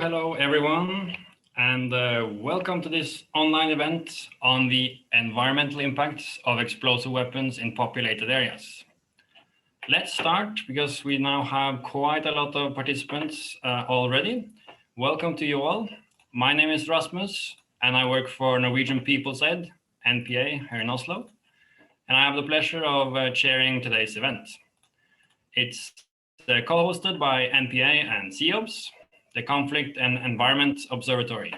Hello everyone, and welcome to this online event on the environmental impacts of explosive weapons in populated areas. Let's start because we now have quite a lot of participants already. Welcome to you all. My name is Rasmus, and I work for Norwegian People's Aid, NPA, here in Oslo. And I have the pleasure of chairing today's event. It's co-hosted by NPA and CEOBS, the Conflict and Environment Observatory.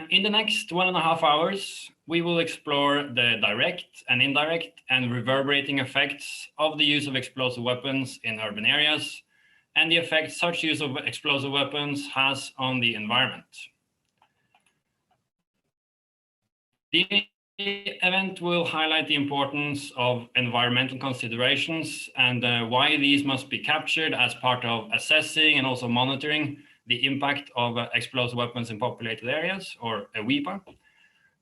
In the next 1.5 hours, we will explore the direct and indirect and reverberating effects of the use of explosive weapons in urban areas and the effect such use of explosive weapons has on the environment. The event will highlight the importance of environmental considerations and why these must be captured as part of assessing and also monitoring the impact of explosive weapons in populated areas, or EWIPA.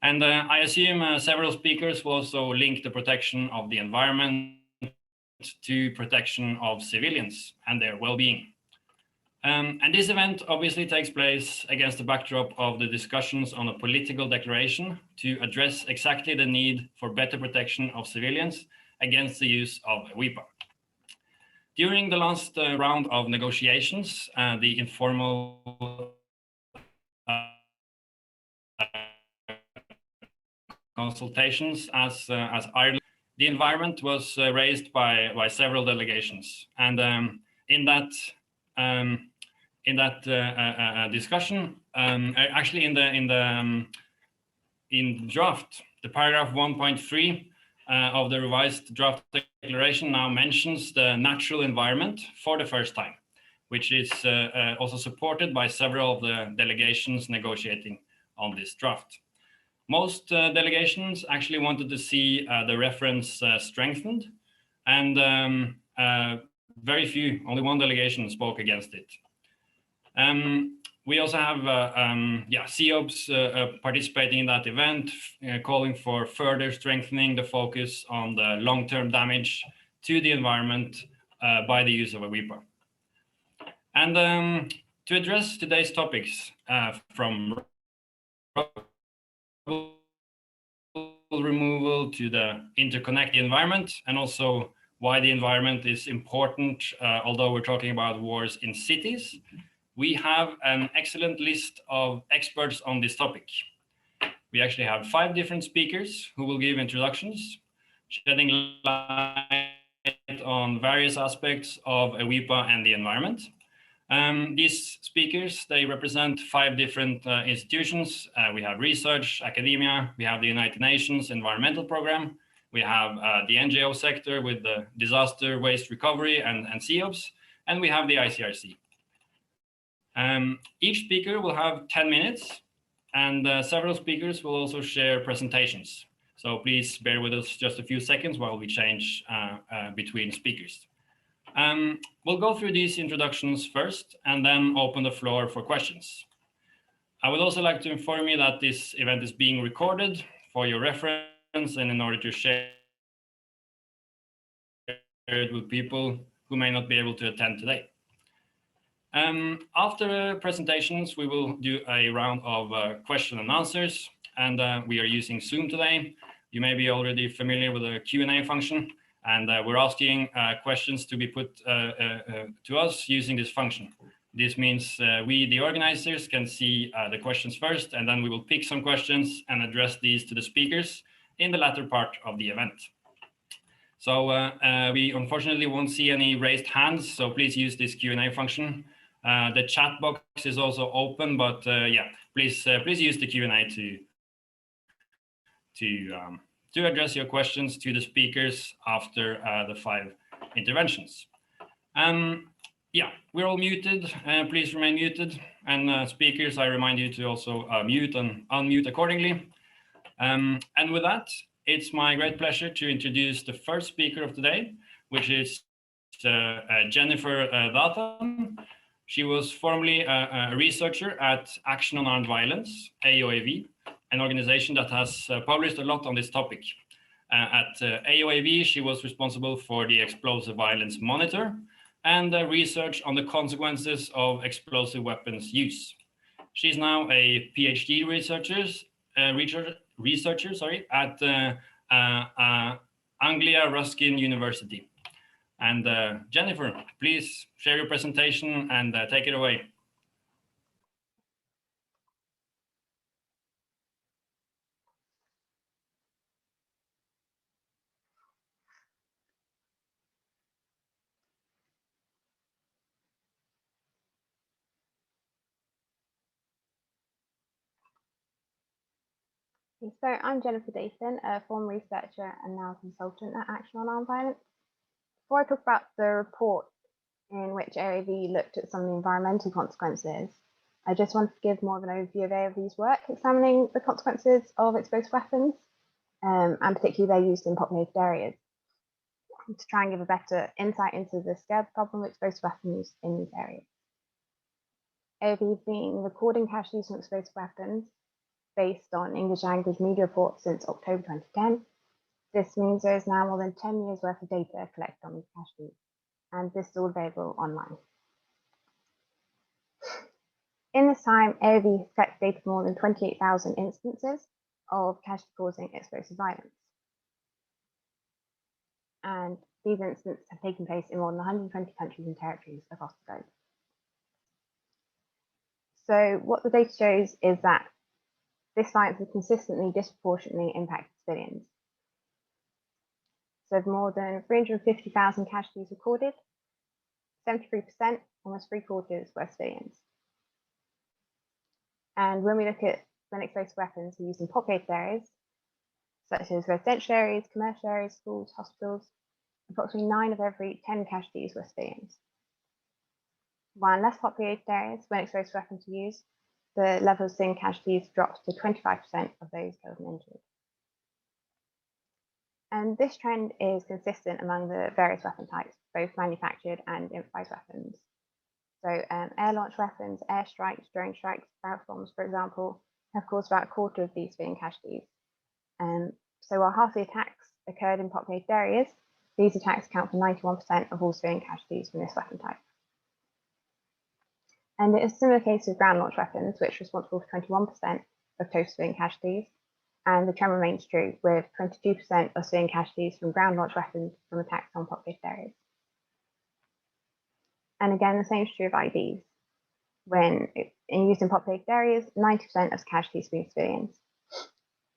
And I assume several speakers will also link the protection of the environment to protection of civilians and their well-being. And this event obviously takes place against the backdrop of the discussions on a political declaration to address exactly the need for better protection of civilians against the use of EWIPA. During the last round of negotiations, the informal consultations as Ireland, the environment was raised by several delegations, and in that discussion, actually in the draft, the paragraph 1.3 of the revised draft declaration now mentions the natural environment for the first time, which is also supported by several of the delegations negotiating on this draft. Most delegations actually wanted to see the reference strengthened, and very few, only one delegation spoke against it. We also have CEOBS participating in that event, calling for further strengthening the focus on the long-term damage to the environment by the use of EWIPA. And to address today's topics, from removal to the interconnected environment, and also why the environment is important, although we're talking about wars in cities, we have an excellent list of experts on this topic. We actually have 5 different speakers who will give introductions, shedding light on various aspects of EWIPA and the environment. These speakers, they represent 5 different institutions. We have research, academia, we have the United Nations Environmental Program, we have the NGO sector with the disaster waste recovery and CEOBS, and we have the ICRC. Each speaker will have 10 minutes, and several speakers will also share presentations. So please bear with us just a few seconds while we change between speakers. We'll go through these introductions first and then open the floor for questions. I would also like to inform you that this event is being recorded for your reference and in order to share it with people who may not be able to attend today. After presentations, we will do a round of question and answers, and we are using Zoom today. You may be already familiar with the Q&A function, and we're asking questions to be put to us using this function. This means we, the organizers, can see the questions first, and then we will pick some questions and address these to the speakers in the latter part of the event. So we unfortunately won't see any raised hands, so please use this Q&A function. The chat box is also open, but please use the Q&A to address your questions to the speakers after the 5 interventions. We're all muted. Please remain muted, and speakers, I remind you to also mute and unmute accordingly. And with that, it's my great pleasure to introduce the first speaker of today, which is Jennifer Dathan. She was formerly a researcher at Action on Armed Violence, AOAV, an organization that has published a lot on this topic. At AOAV, she was responsible for the Explosive Violence Monitor, and research on the consequences of explosive weapons use. She's now a PhD researcher at Anglia Ruskin University. And Jennifer, please share your presentation and take it away. So I'm Jennifer Dathan, a former researcher and now consultant at Action on Armed Violence. Before I talk about the report in which AOAV looked at some of the environmental consequences, I just wanted to give more of an overview of AOAV's work examining the consequences of explosive weapons, and particularly their use in populated areas, to try and give a better insight into the scale of the problem of explosive weapons in these areas. AOAV has been recording casualties from explosive weapons based on English language media reports since October 2010. This means there is now more than 10 years worth of data collected on these casualties, and this is all available online. In this time, AOAV has collected data for more than 28,000 instances of casualty-causing explosive violence. And these incidents have taken place in more than 120 countries and territories across the globe. So what the data shows is that this violence has consistently disproportionately impacted civilians. So of more than 350,000 casualties recorded, 73%, almost 3/4, were civilians. And when we look at when explosive weapons are used in populated areas, such as residential areas, commercial areas, schools, hospitals, approximately 9 of every 10 casualties were civilians. While in less populated areas, when explosive weapons are used, the level of civilian casualties drops to 25% of those killed and injured. And this trend is consistent among the various weapon types, both manufactured and improvised weapons. So air-launched weapons, airstrikes, drone strikes, barrel bombs, for example, have caused about 1/4 of these civilian casualties. So while half the attacks occurred in populated areas, these attacks account for 91% of all civilian casualties from this weapon type. And it is a similar case with ground-launched weapons, which are responsible for 21% of total civilian casualties. And the trend remains true, with 22% of civilian casualties from ground-launched weapons from attacks on populated areas. And again, the same is true of IEDs. When used in populated areas, 90% of casualties have been civilians.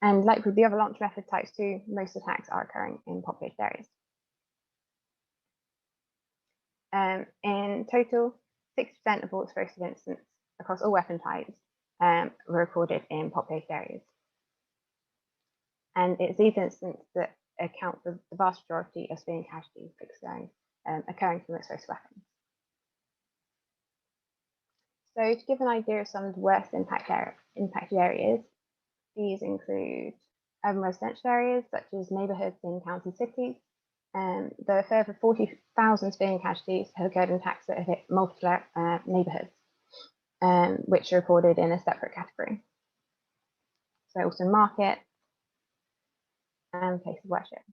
And like with the other launch method types too, most attacks are occurring in populated areas. In total, 60% of all explosive incidents across all weapon types were recorded in populated areas. And it's these incidents that account for the vast majority of civilian casualties occurring from explosive weapons. So to give an idea of some of the worst impacted areas, these include urban residential areas such as neighbourhoods in county cities. There are further 40,000 civilian casualties have occurred in attacks that have hit multiple neighbourhoods, which are recorded in a separate category. So also markets and places of worship.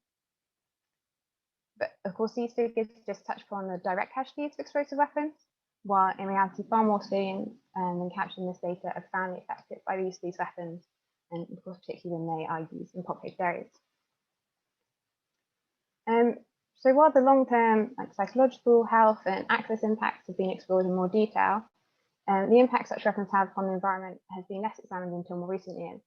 But of course, these figures just touch upon the direct casualties of explosive weapons, while in reality, far more civilians than captured in this data are profoundly affected by the use of these weapons, and of course, particularly when they are used in populated areas. So while the long-term psychological, health, and access impacts have been explored in more detail, the impact such weapons have on the environment has been less examined until more recent years.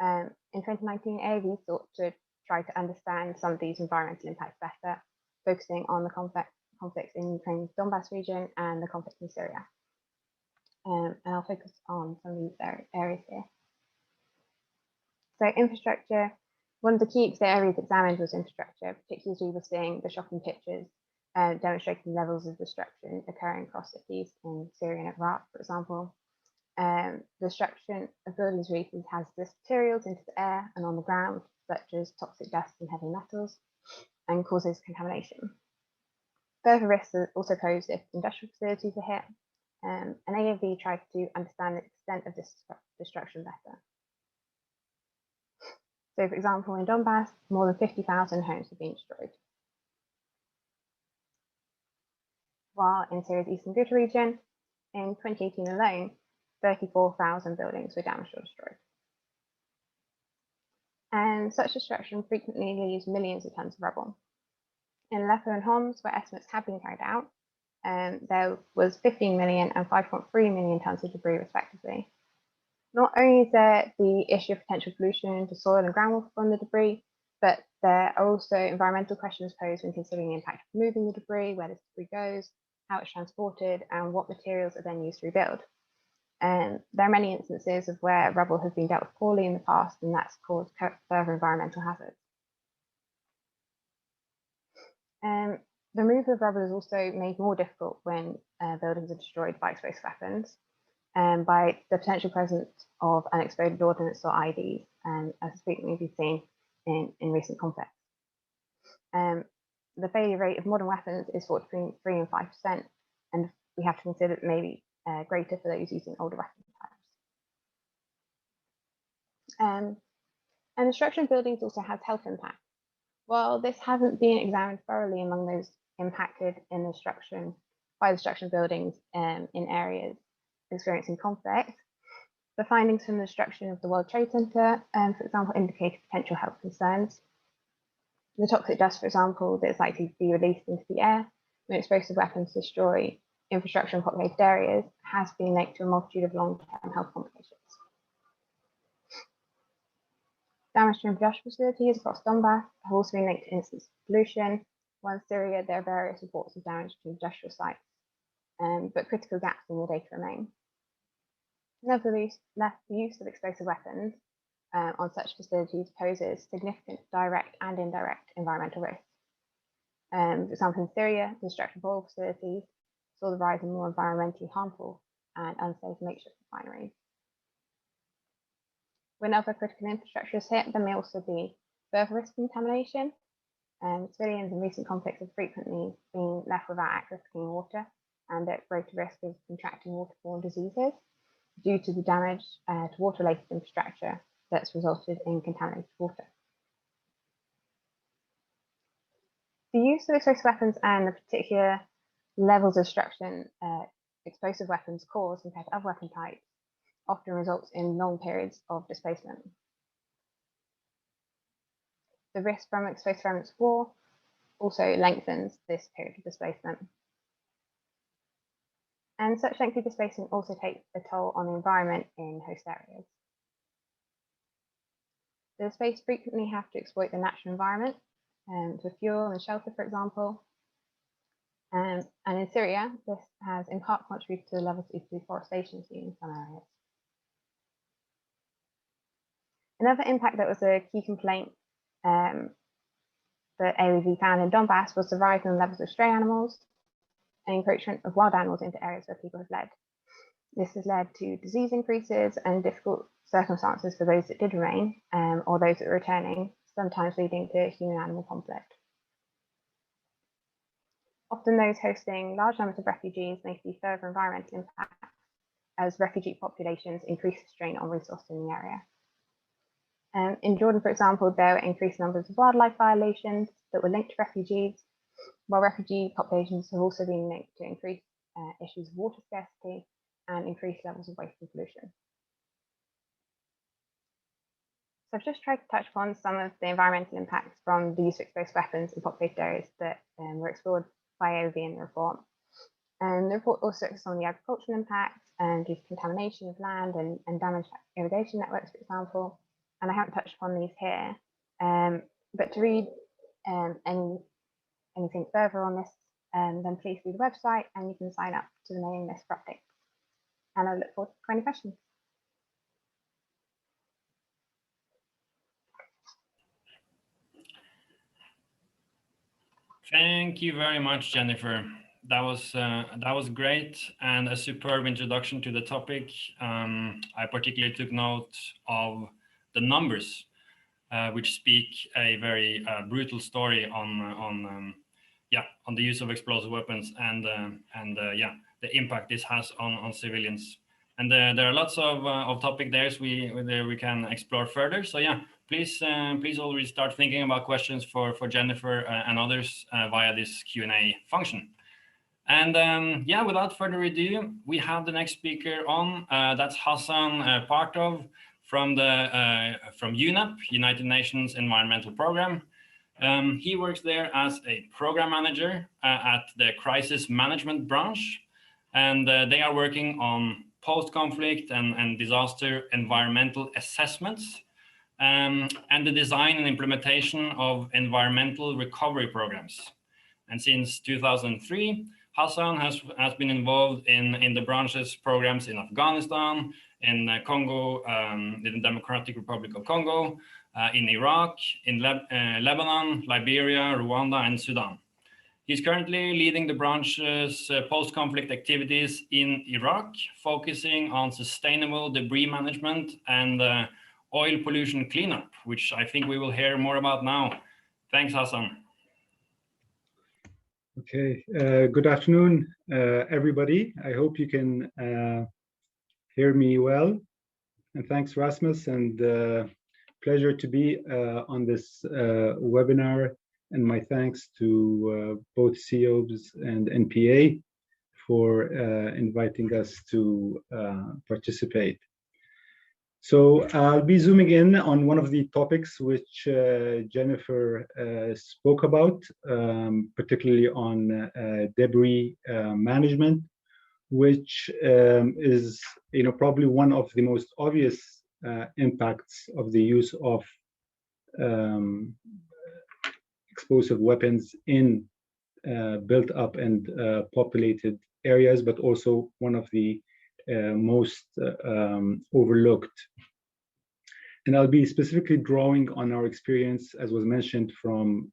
In 2019, AOAV sought to try to understand some of these environmental impacts better, focusing on the conflicts in Ukraine's Donbass region and the conflict in Syria. And I'll focus on some of these areas here. So infrastructure, one of the key areas examined was infrastructure, particularly as we were seeing the shocking pictures demonstrating levels of destruction occurring across cities in Syria and Iraq, for example. The destruction of buildings releases hazardous materials into the air and on the ground, such as toxic dust and heavy metals, and causes contamination. Further risks are also posed if industrial facilities are hit, and AOAV tried to understand the extent of this destruction better. So, for example, in Donbass, more than 50,000 homes have been destroyed. while in Syria's eastern Ghouta region, in 2018 alone, 34,000 buildings were damaged or destroyed. And such destruction frequently leaves millions of tons of rubble. In Aleppo and Homs, where estimates have been carried out, there was 15 million and 5.3 million tons of debris, respectively. Not only is there the issue of potential pollution to soil and groundwater from the debris, but there are also environmental questions posed when considering the impact of removing the debris, where this debris goes, how it's transported, and what materials are then used to rebuild. And there are many instances of where rubble has been dealt with poorly in the past, and that's caused further environmental hazards. The removal of rubble is also made more difficult when buildings are destroyed by explosive weapons, by the potential presence of unexploded ordnance or IEDs, as has frequently been seen in recent conflicts. The failure rate of modern weapons is between 3 and 5%, and we have to consider it maybe greater for those using older weapon types. And destruction of buildings also has health impact. While this hasn't been examined thoroughly among those impacted in the destruction of buildings in areas experiencing conflict, the findings from the destruction of the World Trade Center, for example, indicated potential health concerns. The toxic dust, for example, that is likely to be released into the air when explosive weapons destroy infrastructure in populated areas has been linked to a multitude of long-term health complications. Damage to industrial facilities across Donbass have also been linked to incidents of pollution, while in Syria there are various reports of damage to industrial sites, but critical gaps in the data remain. Nevertheless, the use of explosive weapons on such facilities poses significant direct and indirect environmental risks. For example, in Syria, the destruction of oil facilities saw the rise in more environmentally harmful and unsafe makeshift refineries. When other critical infrastructure is hit, there may also be further risk of contamination. Civilians in recent conflicts have frequently been left without access to clean water and at greater risk of contracting waterborne diseases due to the damage to water-related infrastructure that's resulted in contaminated water. The use of explosive weapons and the particular levels of destruction explosive weapons cause compared to other weapon types often results in long periods of displacement. The risk from explosive remnants of war also lengthens this period of displacement. And such lengthy displacement also takes a toll on the environment in host areas. The displaced frequently have to exploit the natural environment for fuel and shelter, for example. And in Syria, this has in part contributed to the levels of deforestation seen in some areas. Another impact that was a key complaint that AOAV found in Donbass was the rise in the levels of stray animals and encroachment of wild animals into areas where people have fled. This has led to disease increases and difficult circumstances for those that did remain or those that were returning, sometimes leading to human-animal conflict. Often those hosting large numbers of refugees may see further environmental impacts as refugee populations increase the strain on resources in the area. In Jordan, for example, there were increased numbers of wildlife violations that were linked to refugees, while refugee populations have also been linked to increased issues of water scarcity and increased levels of waste and pollution. So I've just tried to touch upon some of the environmental impacts from the use of explosive weapons in populated areas that were explored by AOAV in the report. And the report also focuses on the agricultural impacts and due to contamination of land and damaged irrigation networks, for example. And I haven't touched upon these here, but to read anything further on this, then please see the website and you can sign up to the mailing list for updates. And I look forward to any questions. Thank you very much, Jennifer. That was great and a superb introduction to the topic. I particularly took note of the numbers, which speak a very brutal story on the use of explosive weapons and the impact this has on civilians. And there are lots of topic there we can explore further. So yeah, please already start thinking about questions for Jennifer and others via this Q&A function. And yeah, without further ado, we have the next speaker on. That's Hassan Partow from UNEP, United Nations Environmental Program. He works there as a program manager at the Crisis Management branch, and they are working on post-conflict and disaster environmental assessments, and the design and implementation of environmental recovery programs. And since 2003, Hassan has been involved in the branch's programs in Afghanistan, in Congo, in the Democratic Republic of Congo, in Iraq, in Lebanon, Liberia, Rwanda, and Sudan. He's currently leading the branch's post-conflict activities in Iraq, focusing on sustainable debris management and oil pollution cleanup, which I think we will hear more about now. Thanks, Hassan. Okay, good afternoon, everybody. I hope you can hear me well. And thanks, Rasmus, and pleasure to be on this webinar. And my thanks to both CEOBS and NPA for inviting us to participate. So I'll be zooming in on one of the topics which Jennifer spoke about, particularly on debris management, which is, probably one of the most obvious impacts of the use of explosive weapons in built up and populated areas, but also one of the most overlooked. And I'll be specifically drawing on our experience, as was mentioned, from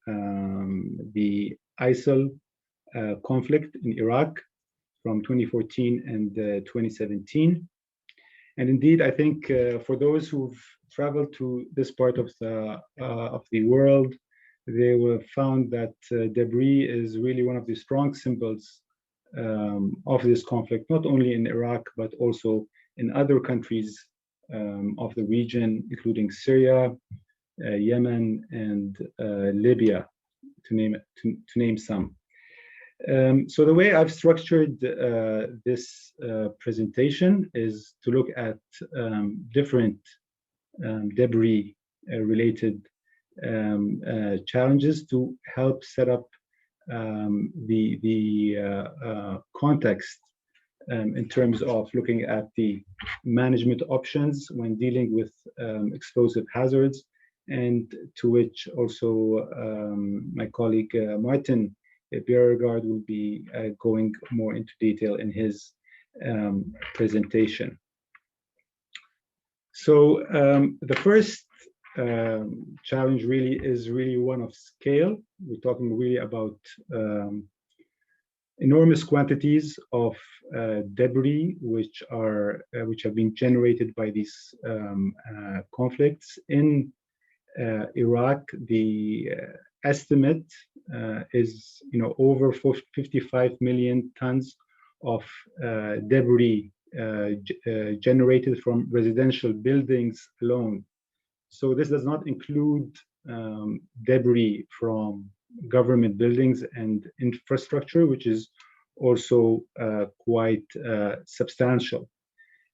the ISIL conflict in Iraq from 2014 and 2017. And indeed, I think for those who've traveled to this part of the world, they will have found that debris is really one of the strong symbols of this conflict, not only in Iraq, but also in other countries of the region, including Syria, Yemen, and Libya, to name some. So the way I've structured this presentation is to look at different debris-related challenges to help set up the context in terms of looking at the management options when dealing with explosive hazards, and to which also my colleague Martian Biagor will be going more into detail in his presentation. So the first challenge really is one of scale. We're talking really about enormous quantities of debris which have been generated by these conflicts in Iraq. The estimate is over 55 million tons of debris generated from residential buildings alone. So this does not include debris from government buildings and infrastructure, which is also quite substantial.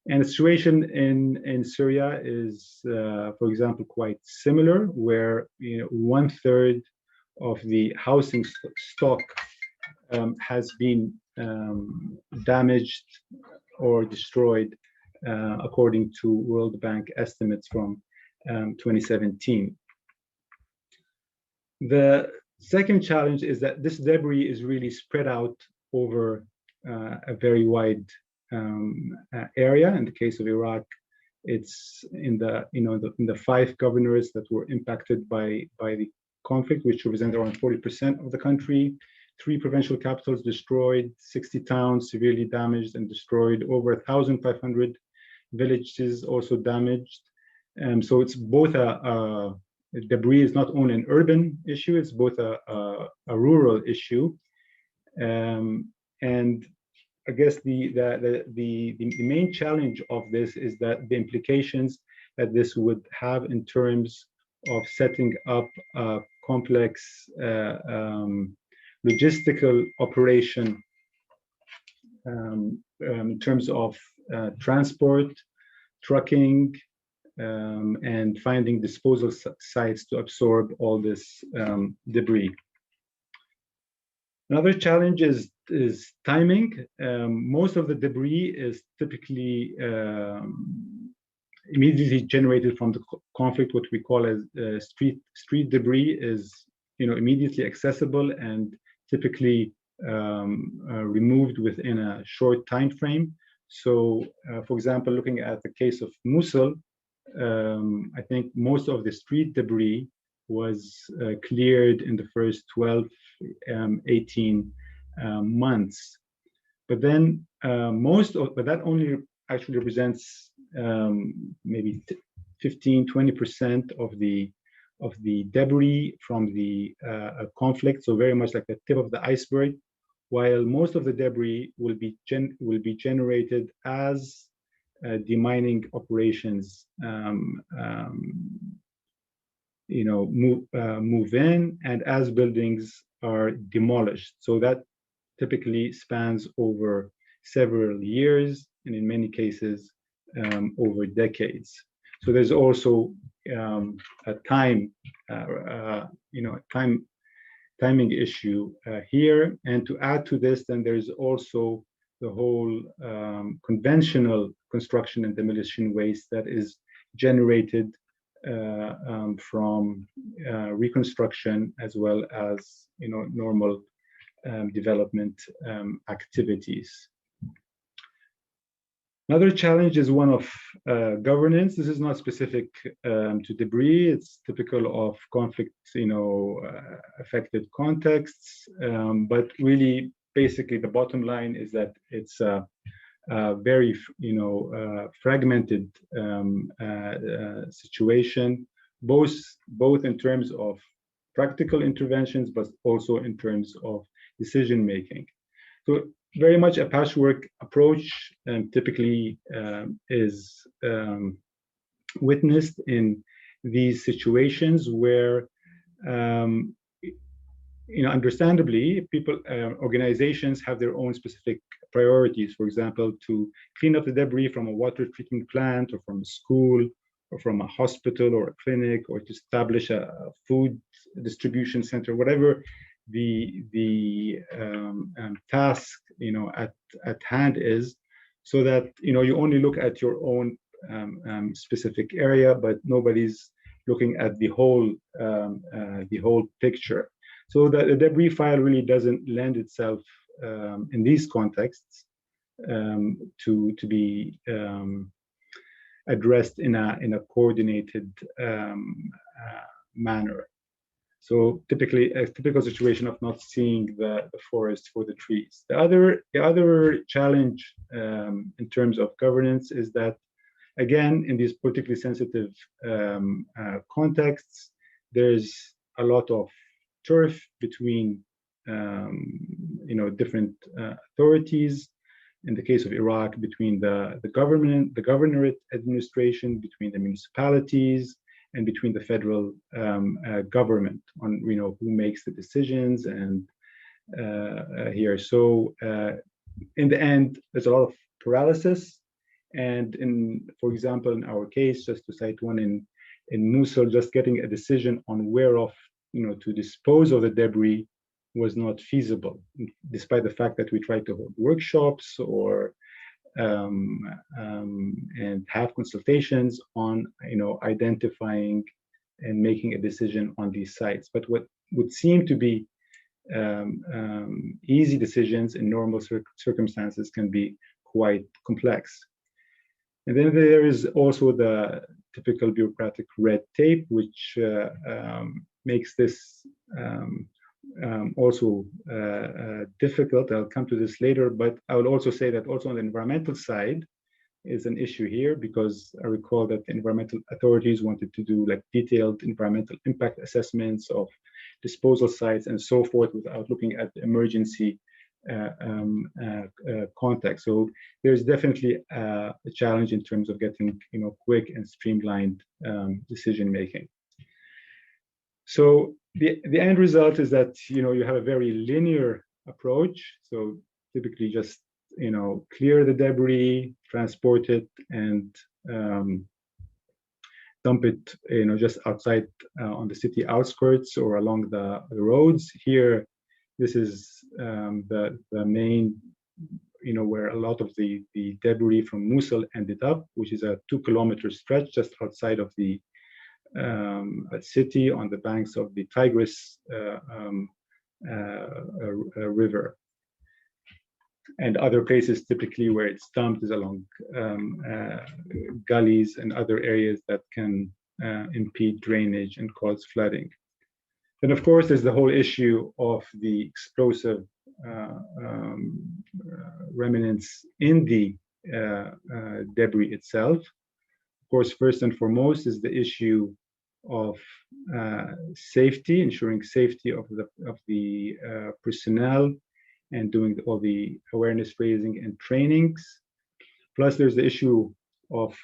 And the situation in Syria is, for example, quite similar, where 1/3 of the housing stock has been damaged or destroyed, according to World Bank estimates from 2017. The second challenge is that this debris is really spread out over a very wide area. In the case of Iraq, it's in the 5 governors that were impacted by the conflict, which represent around 40% of the country. 3 provincial capitals destroyed, 60 towns severely damaged and destroyed, over 1,500 villages also damaged. So it's both debris is not only an urban issue, it's both a rural issue. And I guess the main challenge of this is that the implications that this would have in terms of setting up a complex logistical operation in terms of transport, trucking, and finding disposal sites to absorb all this debris. Another challenge is timing. Most of the debris is typically immediately generated from the conflict. What we call as street debris is immediately accessible and typically removed within a short time frame. So, for example, looking at the case of Mosul, I think most of the street debris was cleared in the first 12, 18 months. But then but that only actually represents maybe 15, 20% of the debris from the conflict. So very much like the tip of the iceberg, while most of the debris will be generated as demining operations move in and as buildings are demolished. So that typically spans over several years and in many cases over decades. So there's also a timing issue here. And to add to this, then there's also the whole conventional construction and demolition waste that is generated from reconstruction as well as normal development activities. Another challenge is one of governance. This is not specific to debris. It's typical of conflict, affected contexts. But really, basically, the bottom line is that it's a very, fragmented situation, both in terms of practical interventions, but also in terms of decision making. So very much a patchwork approach typically is witnessed in these situations where, understandably, organizations have their own specific priorities. For example, to clean up the debris from a water treatment plant or from a school or from a hospital or a clinic, or to establish a food distribution center, whatever the task at hand is, so that you only look at your own specific area, but nobody's looking at the whole picture. So the debris file really doesn't lend itself in these contexts to be addressed in a coordinated manner. So typically, a typical situation of not seeing the forest for the trees. The other challenge in terms of governance is that, again, in these politically sensitive contexts, there's a lot of turf between different authorities. In the case of Iraq, between the government, the governorate administration, between the municipalities, and between the federal government on who makes the decisions and here. So in the end, there's a lot of paralysis. And for example, in our case, just to cite one in Mosul, just getting a decision on where to dispose of the debris was not feasible, despite the fact that we tried to hold workshops or and have consultations on identifying and making a decision on these sites. But what would seem to be easy decisions in normal circumstances can be quite complex. And then there is also the typical bureaucratic red tape, which makes this also difficult. I'll come to this later, but I will also say that also on the environmental side is an issue here, because I recall that the environmental authorities wanted to do detailed environmental impact assessments of disposal sites and so forth without looking at the emergency context. So there's definitely a challenge in terms of getting quick and streamlined decision making. So the end result is that you have a very linear approach. So typically just clear the debris, transport it, and dump it, just outside on the city outskirts or along the roads. Here, this is the main, where a lot of the debris from Mosul ended up, which is a 2-kilometer stretch just outside of the city on the banks of the Tigris river. And other places typically where it's dumped is along gullies and other areas that can impede drainage and cause flooding. Then, of course, there's the whole issue of the explosive remnants in the debris itself. Of course, first and foremost is the issue of safety, ensuring safety of the personnel, and doing all the awareness raising and trainings. Plus, there's the issue of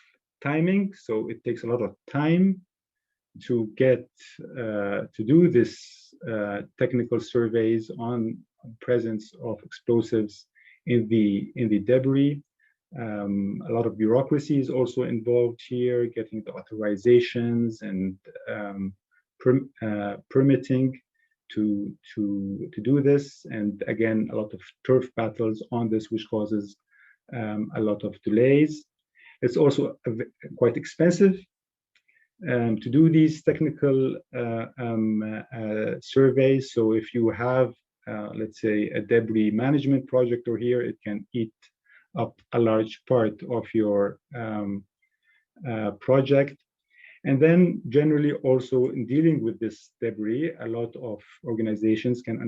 timing. So it takes a lot of time to get to do this technical surveys on presence of explosives in the debris. A lot of bureaucracy is also involved here, getting the authorizations and permitting to do this, and again, a lot of turf battles on this, which causes a lot of delays. It's also quite expensive to do these technical surveys. So if you have, let's say, a debris management project or here, it can eat up a large part of your project. And then generally also in dealing with this debris, a lot of organizations can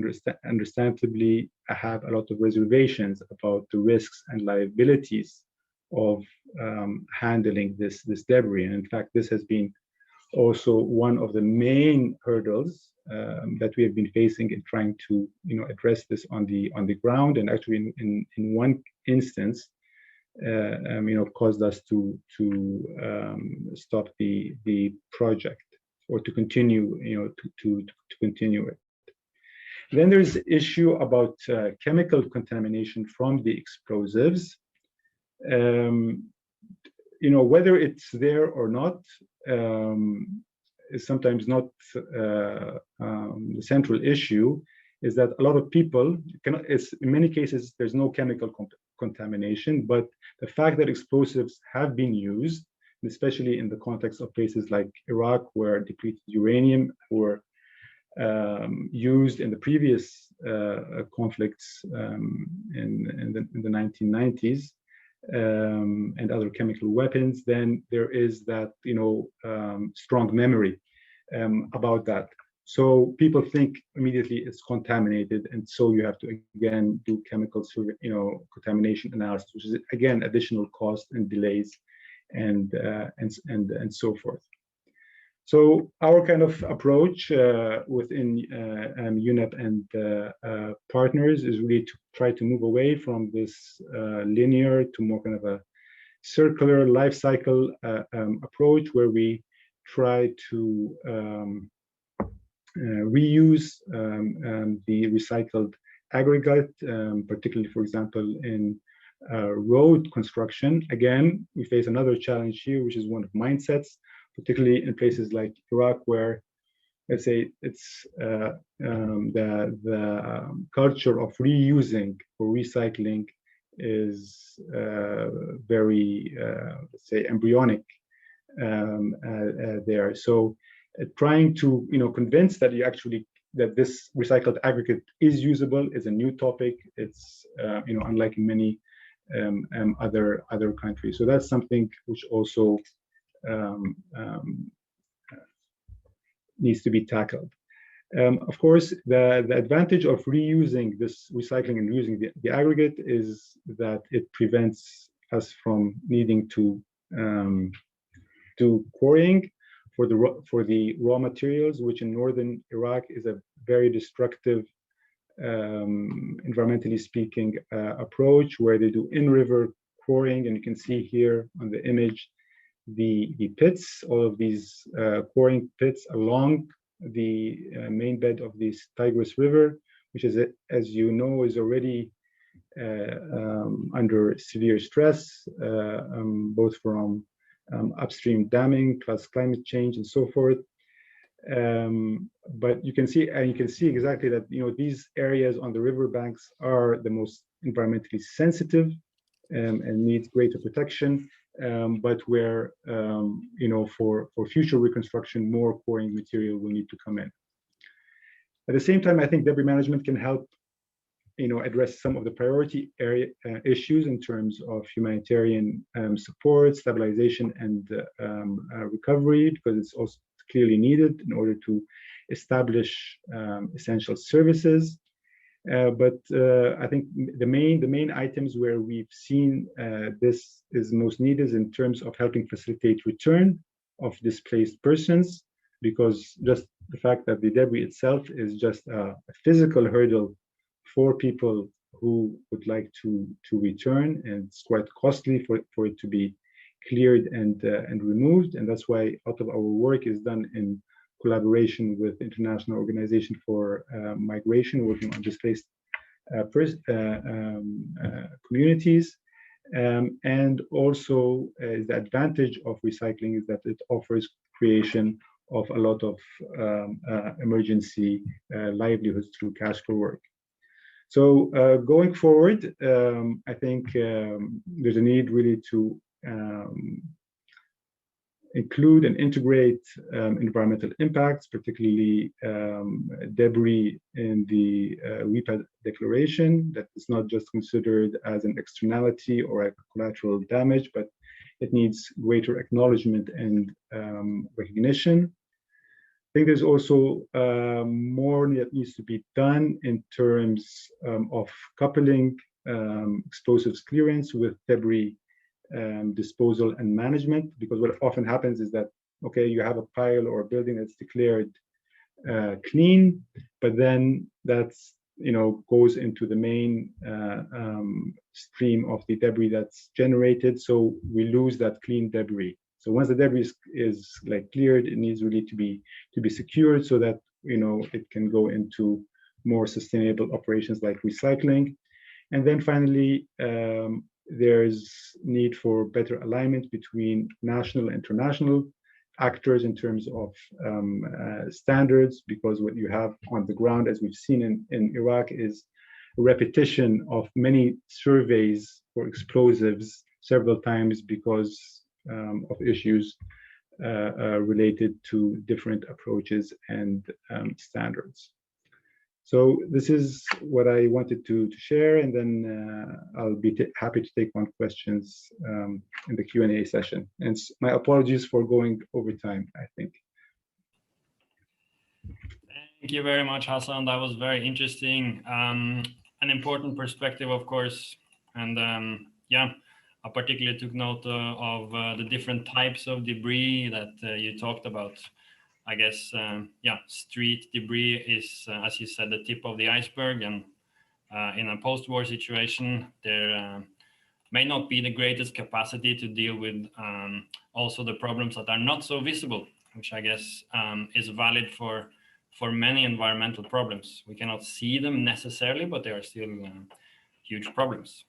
understandably have a lot of reservations about the risks and liabilities of handling this debris. And in fact, this has been also one of the main hurdles that we have been facing in trying to address this on the ground. And actually in one instance, caused us to stop the project, or to continue, to continue it. Then there's the issue about chemical contamination from the explosives. Whether it's there or not is sometimes not the central issue. Is that a lot of people in many cases there's no chemical contamination, but the fact that explosives have been used, especially in the context of places like Iraq, where depleted uranium were used in the previous conflicts in the 1990s, and other chemical weapons, then there is that strong memory about that. So people think immediately it's contaminated, and so you have to again do chemical contamination analysis, which is again additional cost and delays, and so forth. So our kind of approach within UNEP and partners is really to try to move away from this linear to more kind of a circular life cycle approach, where we try to reuse the recycled aggregate, particularly, for example, in road construction. Again, we face another challenge here, which is one of mindsets, particularly in places like Iraq, where, let's say, it's the culture of reusing or recycling is very, let's say, embryonic there. So trying to convince that that this recycled aggregate is usable is a new topic. It's unlike in many other countries. So that's something which also needs to be tackled. Of course, the advantage of reusing this recycling and reusing the aggregate is that it prevents us from needing to do quarrying for the raw materials, which in northern Iraq is a very destructive, environmentally speaking, approach, where they do in-river quarrying. And you can see here on the image the pits, all of these quarrying pits along the main bed of this Tigris River, which is, as you know, is already under severe stress, both from upstream damming plus climate change and so forth. But you can see exactly that these areas on the riverbanks are the most environmentally sensitive and need greater protection, but where for future reconstruction, more coring material will need to come in. At the same time, I think debris management can help address some of the priority area issues in terms of humanitarian support, stabilization, and recovery, because it's also clearly needed in order to establish essential services. But I think the main items where we've seen this is most needed in terms of helping facilitate return of displaced persons, because just the fact that the debris itself is just a physical hurdle for people who would like to return, and it's quite costly for it to be cleared and removed. And that's why a lot of our work is done in collaboration with International Organization for Migration, working on displaced communities. And also the advantage of recycling is that it offers creation of a lot of emergency livelihoods through cash flow work. So going forward, I think there's a need really to include and integrate environmental impacts, particularly debris in the EWIPA declaration, that is not just considered as an externality or a collateral damage, but it needs greater acknowledgement and recognition. I think there's also more that needs to be done in terms of coupling explosives clearance with debris disposal and management, because what often happens is that, okay, you have a pile or a building that's declared clean, but then that's goes into the main stream of the debris that's generated, so we lose that clean debris. So once the debris is like cleared, it needs really to be secured so that it can go into more sustainable operations like recycling. And then finally, there's need for better alignment between national and international actors in terms of standards, because what you have on the ground, as we've seen in Iraq, is a repetition of many surveys for explosives several times because of issues related to different approaches and standards. So this is what I wanted to share, and then I'll be happy to take on questions in the Q&A session. And my apologies for going over time, I think. Thank you very much, Hassan. That was very interesting. An important perspective, of course. And yeah, I particularly took note of the different types of debris that you talked about. I guess, yeah, street debris is, as you said, the tip of the iceberg. And in a post-war situation, there may not be the greatest capacity to deal with also the problems that are not so visible, which I guess is valid for many environmental problems. We cannot see them necessarily, but they are still huge problems.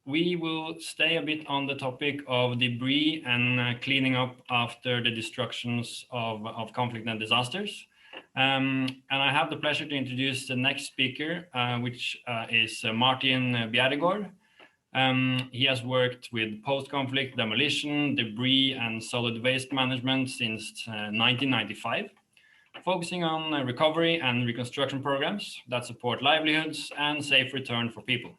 We will stay a bit on the topic of debris and cleaning up after the destructions of conflict and disasters. And I have the pleasure to introduce the next speaker, which is Martian Biagor. He has worked with post-conflict demolition, debris, and solid waste management since 1995, focusing on recovery and reconstruction programs that support livelihoods and safe return for people.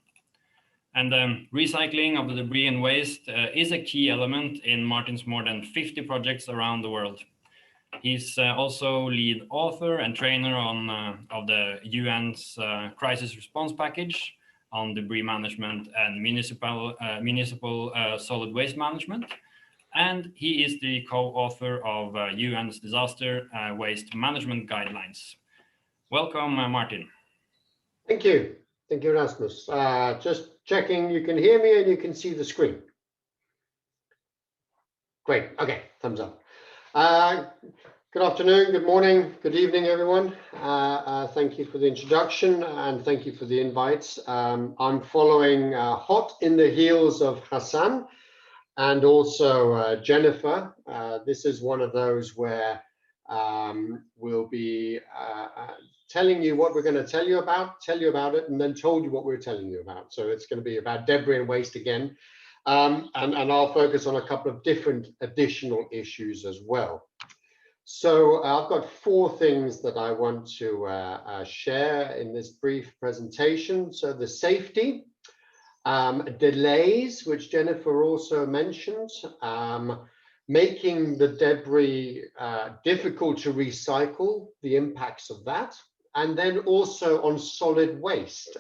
And recycling of the debris and waste is a key element in Martin's more than 50 projects around the world. He's also lead author and trainer of the UN's crisis response package on debris management and municipal solid waste management. And he is the co-author of UN's disaster waste management guidelines. Welcome, Martin. Thank you. Thank you, Rasmus. Just checking you can hear me and you can see the screen. Great. Okay, thumbs up. Good afternoon, good morning, good evening, everyone. Thank you for the introduction and thank you for the invites. I'm following hot in the heels of Hassan and also Jennifer. This is one of those where we'll be telling you what we're going to tell you about it, and then told you what we're telling you about. So it's going to be about debris and waste again. And I'll focus on a couple of different additional issues as well. So I've got 4 things that I want to share in this brief presentation. So the safety, delays, which Jennifer also mentioned, making the debris difficult to recycle, the impacts of that, and then also on solid waste,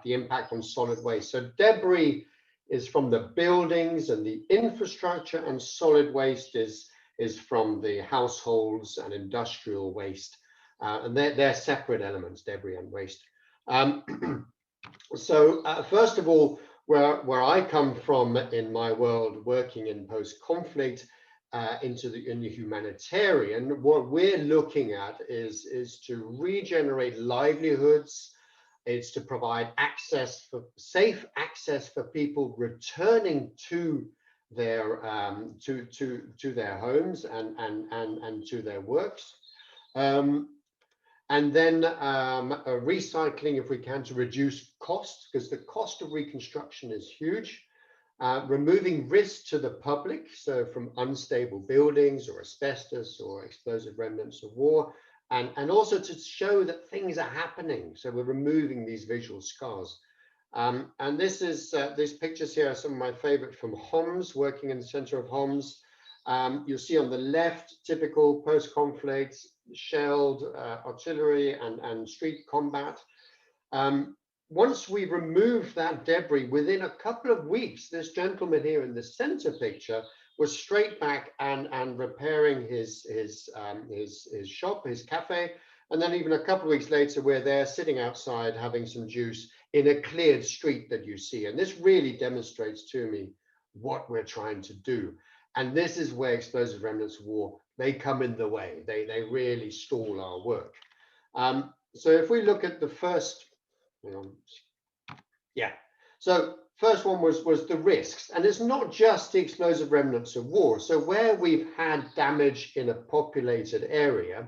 the impact on solid waste. So debris is from the buildings and the infrastructure, and solid waste is from the households and industrial waste. And they're separate elements, debris and waste. So first of all, where I come from in my world, working in post-conflict in the humanitarian, what we're looking at is to regenerate livelihoods. It's to provide access for safe access for people returning to their their homes and to their works, and then recycling if we can to reduce costs, because the cost of reconstruction is huge. Removing risk to the public, so from unstable buildings or asbestos or explosive remnants of war, and also to show that things are happening. So we're removing these visual scars. And this is these pictures here are some of my favorite from Homs, working in the center of Homs. You'll see on the left, typical post-conflict shelled artillery and street combat. Once we remove that debris, within a couple of weeks, this gentleman here in the center picture was straight back and repairing his shop, his cafe. And then even a couple of weeks later, we're there sitting outside having some juice in a cleared street that you see. And this really demonstrates to me what we're trying to do. And this is where explosive remnants of war, they come in the way. They really stall our work. So if we look at the first, so first one was the risks. And it's not just the explosive remnants of war. So where we've had damage in a populated area,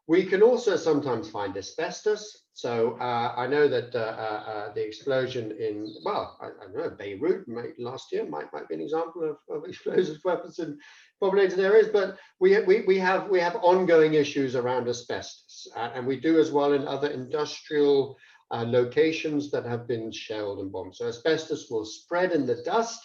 we can also sometimes find asbestos. So I know that the explosion in, well, I don't know, Beirut last year might be an example of explosive weapons in populated areas, but we have ongoing issues around asbestos, and we do as well in other industrial locations that have been shelled and bombed. So asbestos will spread in the dust,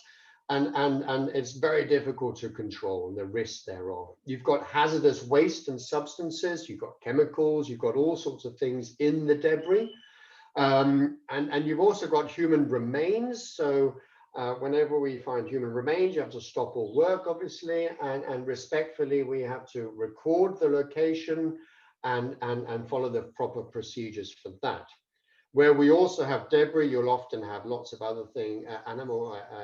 and it's very difficult to control, and the risks thereof. You've got hazardous waste and substances, you've got chemicals, you've got all sorts of things in the debris. And you've also got human remains. So whenever we find human remains, you have to stop all work, obviously, and respectfully, we have to record the location and follow the proper procedures for that. Where we also have debris, you'll often have lots of other things,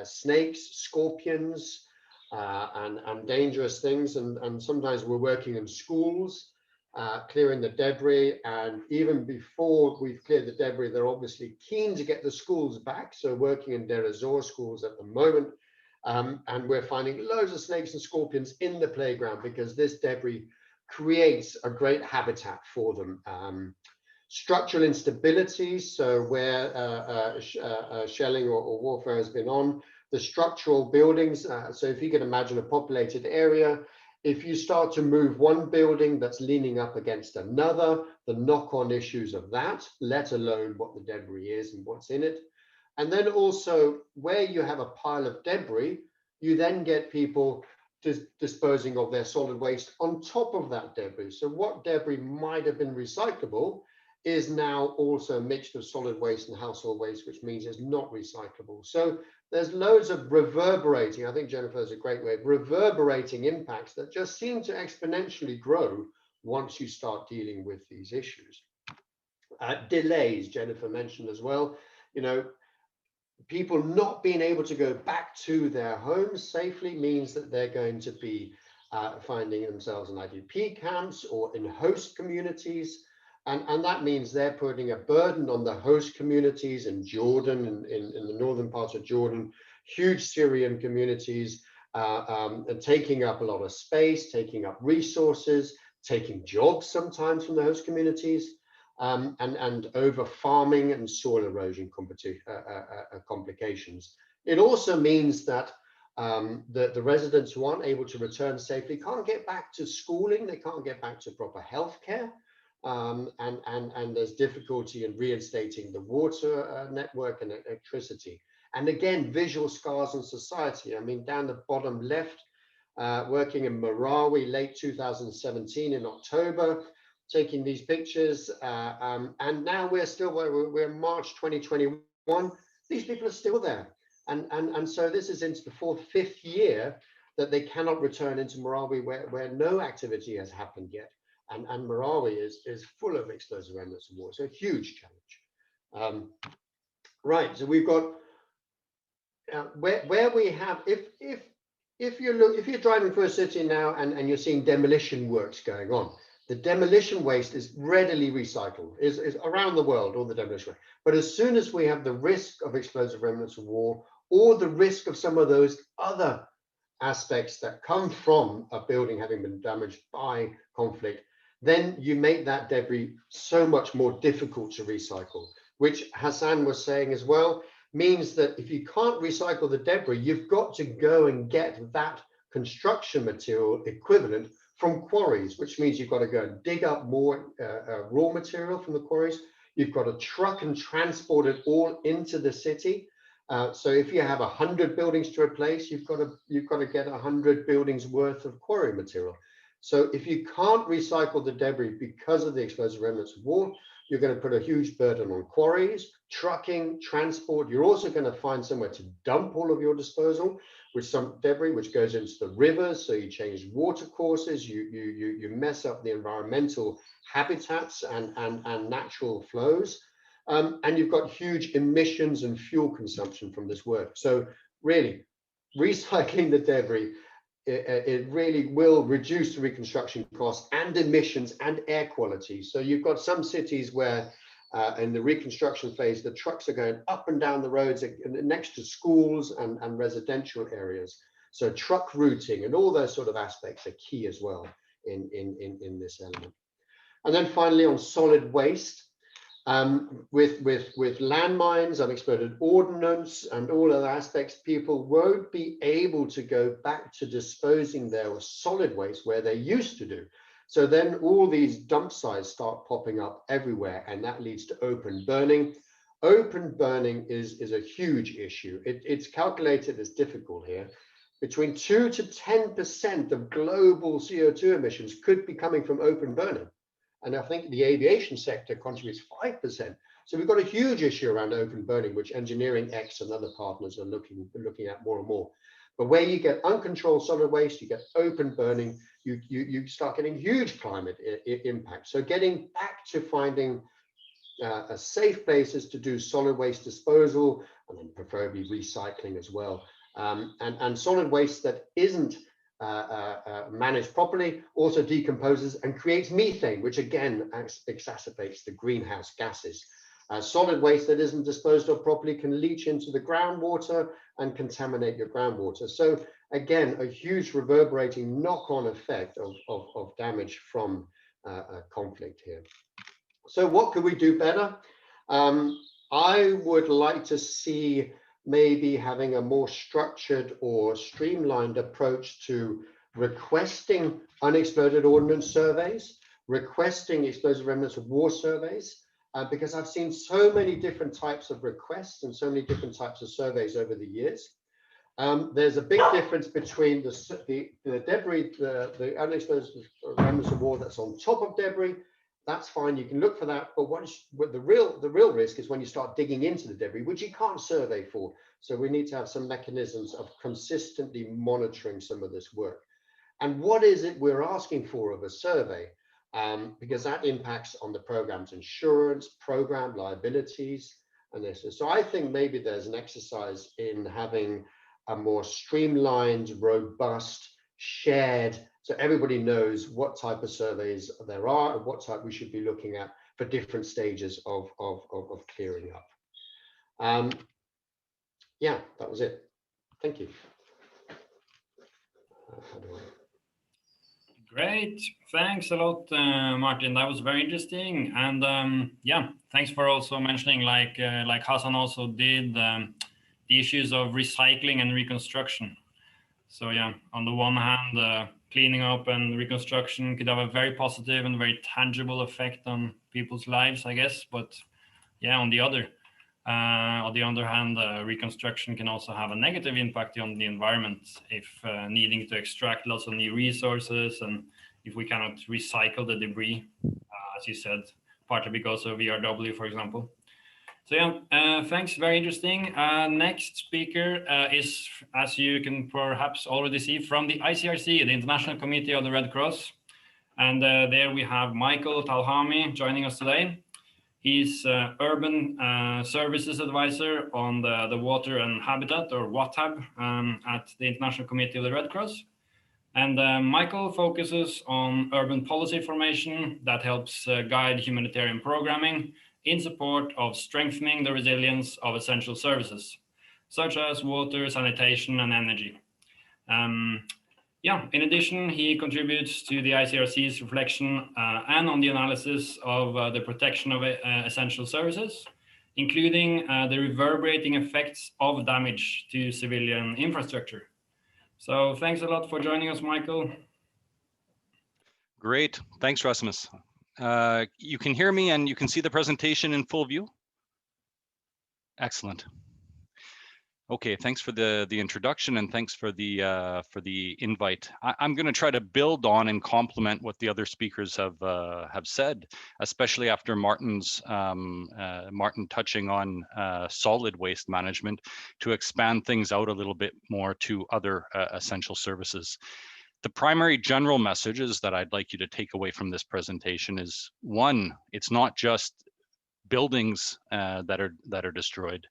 snakes, scorpions, and dangerous things. And sometimes we're working in schools, clearing the debris. And even before we've cleared the debris, they're obviously keen to get the schools back. So working in Deir ez-Zor schools at the moment, and we're finding loads of snakes and scorpions in the playground because this debris creates a great habitat for them. Structural instability, so where shelling or warfare has been on, the structural buildings. So if you can imagine a populated area, if you start to move one building that's leaning up against another, the knock-on issues of that, let alone what the debris is and what's in it. And then also where you have a pile of debris, you then get people disposing of their solid waste on top of that debris. So what debris might have been recyclable is now also a mixture of solid waste and household waste, which means it's not recyclable. So there's loads of reverberating, I think Jennifer is a great way, reverberating impacts that just seem to exponentially grow once you start dealing with these issues. Delays, Jennifer mentioned as well, people not being able to go back to their homes safely means that they're going to be finding themselves in IDP camps or in host communities. And that means they're putting a burden on the host communities in Jordan, in the northern parts of Jordan, huge Syrian communities, and taking up a lot of space, taking up resources, taking jobs sometimes from the host communities, and over farming and soil erosion complications. It also means that the residents who aren't able to return safely can't get back to schooling, they can't get back to proper healthcare. And there's difficulty in reinstating the water network and electricity. And again, visual scars on society. I mean, down the bottom left, working in Marawi, late 2017 in October, taking these pictures. And now we're in March 2021. These people are still there. And so this is into the fifth year that they cannot return into Marawi, where no activity has happened yet. And Marawi is full of explosive remnants of war. So a huge challenge. Right, so we've got where we have, if you're driving through a city now and you're seeing demolition works going on, the demolition waste is readily recycled, is around the world, all the demolition waste. But as soon as we have the risk of explosive remnants of war, or the risk of some of those other aspects that come from a building having been damaged by conflict, then you make that debris so much more difficult to recycle, which Hassan was saying as well, means that if you can't recycle the debris, you've got to go and get that construction material equivalent from quarries, which means you've got to go and dig up more raw material from the quarries. You've got to truck and transport it all into the city. So if you have 100 buildings to replace, you've got to get 100 buildings worth of quarry material. So if you can't recycle the debris because of the explosive remnants of war, you're going to put a huge burden on quarries, trucking, transport. You're also going to find somewhere to dump all of your disposal, with some debris which goes into the rivers. So you change water courses, you mess up the environmental habitats and natural flows. And you've got huge emissions and fuel consumption from this work. So really, recycling the debris, it really will reduce the reconstruction costs and emissions and air quality. So you've got some cities where in the reconstruction phase, the trucks are going up and down the roads next to schools and residential areas. So truck routing and all those sort of aspects are key as well in this element. And then finally on solid waste, with landmines, unexploded ordnance, and all other aspects, people won't be able to go back to disposing their solid waste where they used to do. So then all these dump sites start popping up everywhere, and that leads to open burning. Open burning is a huge issue. It's calculated as difficult here. Between 2 to 10% of global CO2 emissions could be coming from open burning. And I think the aviation sector contributes 5%. So we've got a huge issue around open burning, which Engineering X and other partners are looking at more and more. But where you get uncontrolled solid waste, you get open burning, you start getting huge climate impact. So getting back to finding safe places to do solid waste disposal, and then preferably recycling as well. And solid waste that isn't managed properly also decomposes and creates methane, which again exacerbates the greenhouse gases. Solid waste that isn't disposed of properly can leach into the groundwater and contaminate your groundwater. So again, a huge reverberating knock-on effect of damage from conflict here. So what could we do better? I would like to see maybe having a more structured or streamlined approach to requesting unexploded ordnance surveys, requesting explosive remnants of war surveys, because I've seen so many different types of requests and so many different types of surveys over the years. There's a big difference between the debris, the unexploded remnants of war that's on top of debris. That's fine, you can look for that, but the real risk is when you start digging into the debris, which you can't survey for. So we need to have some mechanisms of consistently monitoring some of this work. And what is it we're asking for of a survey? Because that impacts on the program's insurance, program liabilities, and this. So I think maybe there's an exercise in having a more streamlined, robust, shared So everybody knows what type of surveys there are and what type we should be looking at for different stages of clearing up. Yeah, that was it. Thank you. How do I... Great, thanks a lot, Martin. That was very interesting, and yeah, thanks for also mentioning, like Hassan also did, the issues of recycling and reconstruction. So yeah, on the one hand, cleaning up and reconstruction could have a very positive and very tangible effect on people's lives, I guess. But yeah, on the other hand, reconstruction can also have a negative impact on the environment if needing to extract lots of new resources, and if we cannot recycle the debris, as you said, partly because of VRW, for example. So yeah, thanks, very interesting. Next speaker is, as you can perhaps already see, from the ICRC, the International Committee of the Red Cross. And there we have Michael Talhami joining us today. He's Urban Services Advisor on the Water and Habitat, or WATHAB, at the International Committee of the Red Cross. And Michael focuses on urban policy formation that helps guide humanitarian programming in support of strengthening the resilience of essential services, such as water, sanitation, and energy. Yeah, in addition, he contributes to the ICRC's reflection and on the analysis of the protection of essential services, including the reverberating effects of damage to civilian infrastructure. So thanks a lot for joining us, Michael. Great, thanks, Rasmus. You can hear me and you can see the presentation in full view? Excellent. Okay, thanks for the introduction, and thanks for the invite. I'm going to try to build on and complement what the other speakers have said, especially after Martin touching on solid waste management, to expand things out a little bit more to other essential services. The primary general messages that I'd like you to take away from this presentation is, one, it's not just buildings that are destroyed,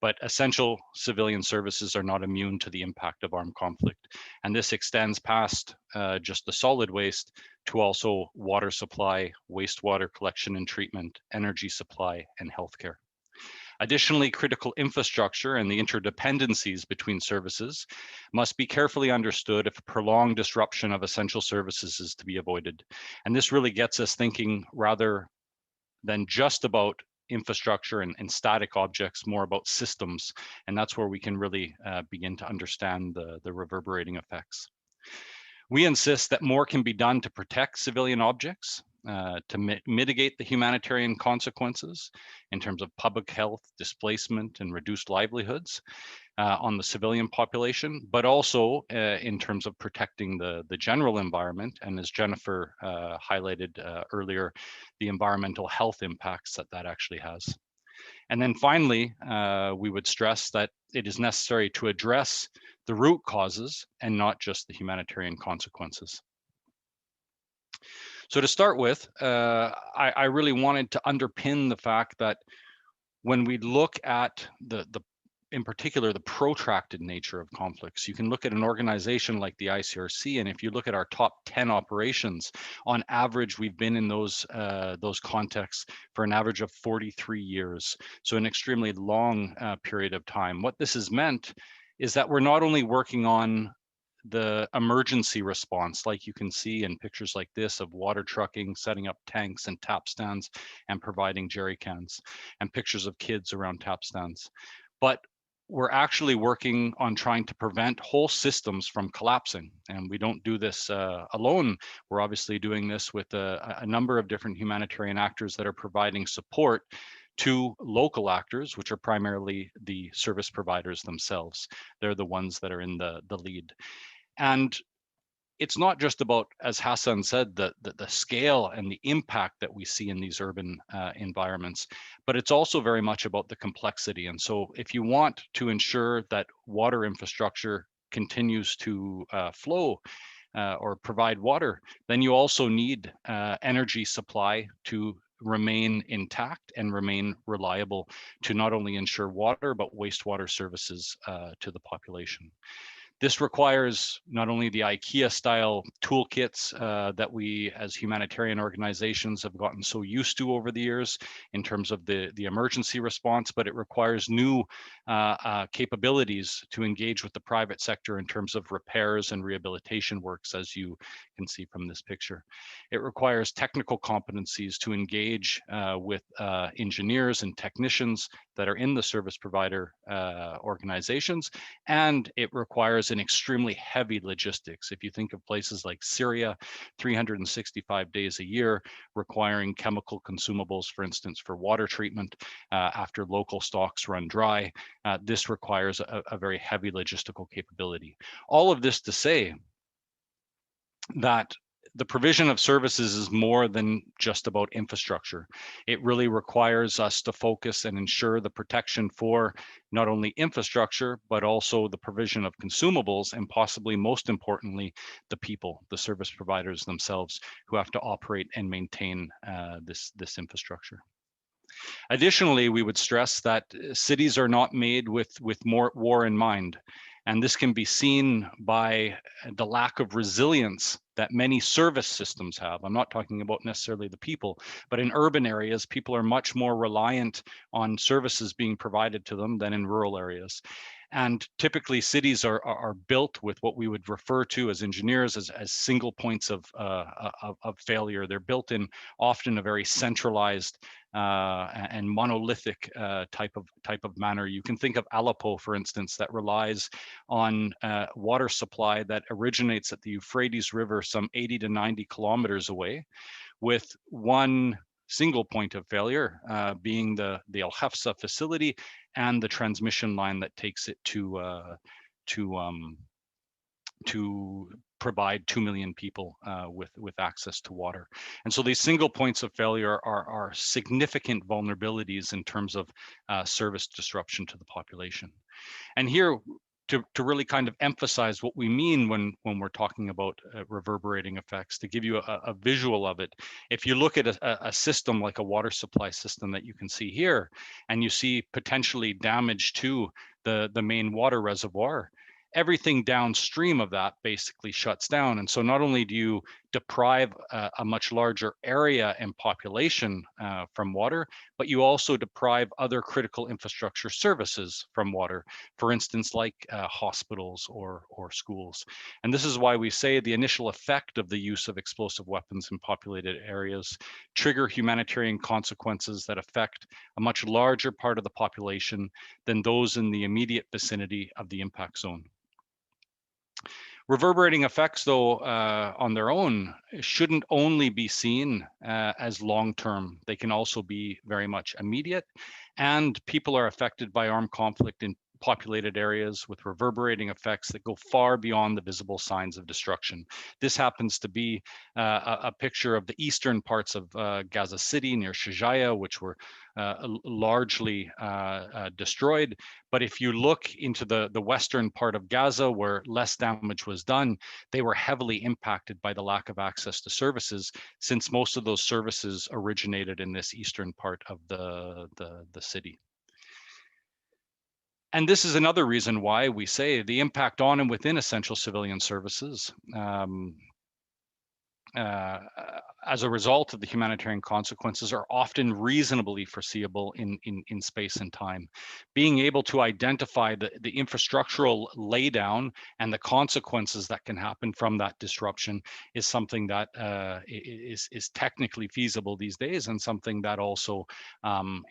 but essential civilian services are not immune to the impact of armed conflict. And this extends past just the solid waste to also water supply, wastewater collection and treatment, energy supply, and healthcare. Additionally, critical infrastructure and the interdependencies between services must be carefully understood if a prolonged disruption of essential services is to be avoided. And this really gets us thinking, rather than just about infrastructure and static objects, more about systems. And that's where we can really begin to understand the reverberating effects. We insist that more can be done to protect civilian objects, to mitigate the humanitarian consequences in terms of public health, displacement, and reduced livelihoods on the civilian population, but also in terms of protecting the general environment, and as Jennifer highlighted earlier, the environmental health impacts that actually has. And then finally, we would stress that it is necessary to address the root causes and not just the humanitarian consequences. So to start with, I really wanted to underpin the fact that when we look at in particular, the protracted nature of conflicts, you can look at an organization like the ICRC, and if you look at our top 10 operations, on average, we've been in those contexts for an average of 43 years. So an extremely long period of time. What this has meant is that we're not only working on the emergency response, like you can see in pictures like this of water trucking, setting up tanks and tap stands and providing jerry cans, and pictures of kids around tap stands. But we're actually working on trying to prevent whole systems from collapsing. And we don't do this alone. We're obviously doing this with a number of different humanitarian actors that are providing support to local actors, which are primarily the service providers themselves. They're the ones that are in the lead. And it's not just about, as Hassan said, the scale and the impact that we see in these urban environments, but it's also very much about the complexity. And so if you want to ensure that water infrastructure continues to flow or provide water, then you also need energy supply to remain intact and remain reliable to not only ensure water, but wastewater services to the population. This requires not only the IKEA-style toolkits that we as humanitarian organizations have gotten so used to over the years in terms of the emergency response, but it requires new capabilities to engage with the private sector in terms of repairs and rehabilitation works, as you can see from this picture. It requires technical competencies to engage with engineers and technicians that are in the service provider organizations, and it requires an extremely heavy logistics. If you think of places like Syria, 365 days a year, requiring chemical consumables, for instance, for water treatment after local stocks run dry, this requires a very heavy logistical capability. All of this to say that the provision of services is more than just about infrastructure. It really requires us to focus and ensure the protection for not only infrastructure, but also the provision of consumables, and possibly most importantly, the people, the service providers themselves, who have to operate and maintain this infrastructure. Additionally, we would stress that cities are not made with more war in mind. And this can be seen by the lack of resilience that many service systems have. I'm not talking about necessarily the people, but in urban areas, people are much more reliant on services being provided to them than in rural areas. And typically cities are built with what we would refer to as engineers as single points of failure. They're built in often a very centralized and monolithic type of manner. You can think of Aleppo, for instance, that relies on water supply that originates at the Euphrates River some 80 to 90 kilometers away, with one single point of failure being the Al Hafsa facility and the transmission line that takes it to provide 2 million people with access to water. And so these single points of failure are significant vulnerabilities in terms of service disruption to the population. And here, to really kind of emphasize what we mean when we're talking about reverberating effects, to give you a visual of it, if you look at a system like a water supply system that you can see here, and you see potentially damage to the main water reservoir, everything downstream of that basically shuts down. And so not only do you deprive a much larger area and population from water, but you also deprive other critical infrastructure services from water, for instance, like hospitals or schools. And this is why we say the initial effect of the use of explosive weapons in populated areas trigger humanitarian consequences that affect a much larger part of the population than those in the immediate vicinity of the impact zone. Reverberating effects, though, on their own, shouldn't only be seen as long-term. They can also be very much immediate, and people are affected by armed conflict in populated areas with reverberating effects that go far beyond the visible signs of destruction. This happens to be a picture of the eastern parts of Gaza City near Shijaya, which were largely destroyed. But if you look into the western part of Gaza, where less damage was done, they were heavily impacted by the lack of access to services, since most of those services originated in this eastern part of the city. And this is another reason why we say the impact on and within essential civilian services as a result of the humanitarian consequences are often reasonably foreseeable in space and time. Being able to identify the infrastructural laydown and the consequences that can happen from that disruption is something that is technically feasible these days, and something that also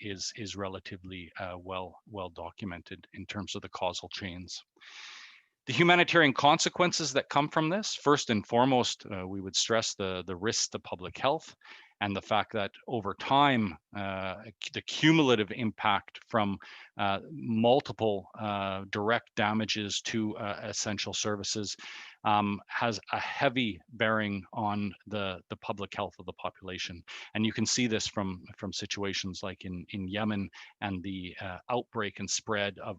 is relatively well documented in terms of the causal chains. The humanitarian consequences that come from this, first and foremost, we would stress the risks to public health, and the fact that over time, the cumulative impact from multiple direct damages to essential services has a heavy bearing on the public health of the population. And you can see this from situations like in Yemen and the outbreak and spread of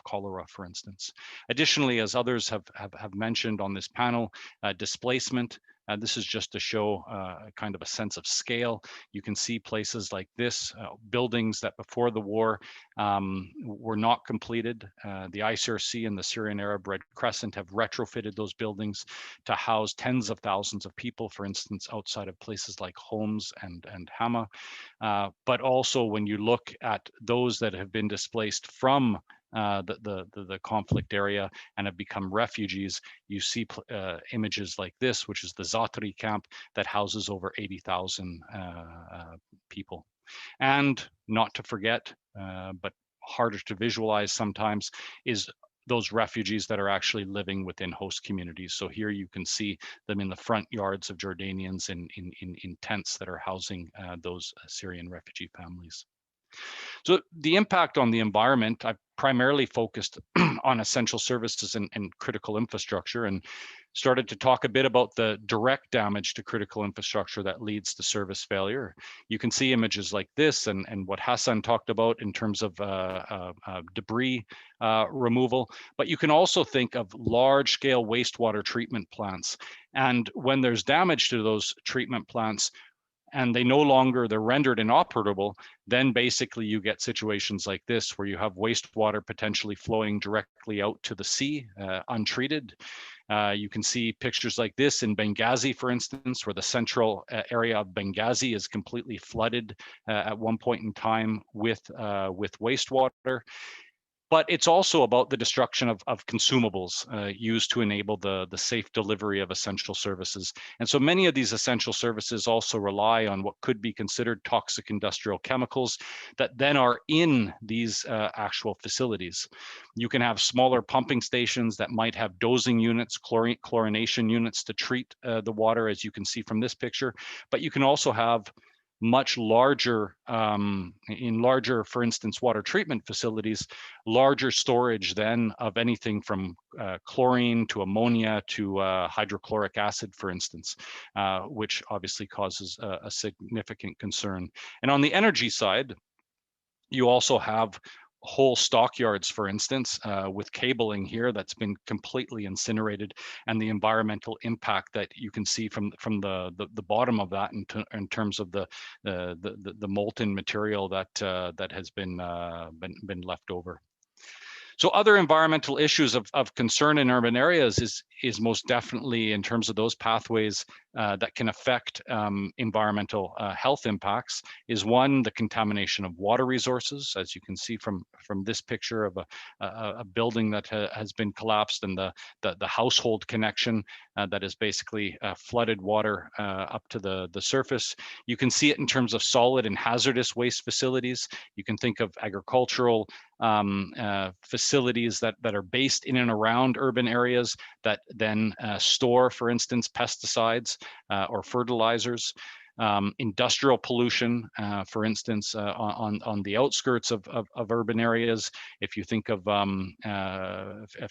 cholera, for instance. Additionally, as others have mentioned on this panel, displacement This is just to show kind of a sense of scale. You can see places like this, buildings that before the war were not completed. The ICRC and the Syrian Arab Red Crescent have retrofitted those buildings to house tens of thousands of people, for instance, outside of places like Homs and Hama. But also when you look at those that have been displaced from the conflict area and have become refugees, you see images like this, which is the Zatri camp that houses over 80,000 people. And not to forget, but harder to visualize sometimes, is those refugees that are actually living within host communities. So here you can see them in the front yards of Jordanians in tents that are housing those Syrian refugee families. So the impact on the environment, I've primarily focused on essential services and critical infrastructure, and started to talk a bit about the direct damage to critical infrastructure that leads to service failure. You can see images like this and what Hassan talked about in terms of debris removal, but you can also think of large-scale wastewater treatment plants. And when there's damage to those treatment plants, and they're rendered inoperable, then basically you get situations like this where you have wastewater potentially flowing directly out to the sea, untreated. You can see pictures like this in Benghazi, for instance, where the central area of Benghazi is completely flooded at one point in time with wastewater. But it's also about the destruction of consumables used to enable the safe delivery of essential services. And so many of these essential services also rely on what could be considered toxic industrial chemicals that then are in these actual facilities. You can have smaller pumping stations that might have dosing units, chlorination units to treat the water, as you can see from this picture, but you can also have much larger, for instance, water treatment facilities, larger storage then of anything from chlorine to ammonia to hydrochloric acid, for instance, which obviously causes a significant concern. And on the energy side, you also have whole stockyards, for instance, with cabling here that's been completely incinerated, and the environmental impact that you can see from the bottom of that in terms of the molten material that has been left over. So other environmental issues of concern in urban areas is most definitely, in terms of those pathways that can affect environmental health impacts, is one, the contamination of water resources, as you can see from this picture of a building that has been collapsed, and the household connection that is basically flooded water up to the surface. You can see it in terms of solid and hazardous waste facilities. You can think of agricultural facilities that are based in and around urban areas that then store, for instance, pesticides or fertilizers. Industrial pollution, for instance, on the outskirts of urban areas. If you think of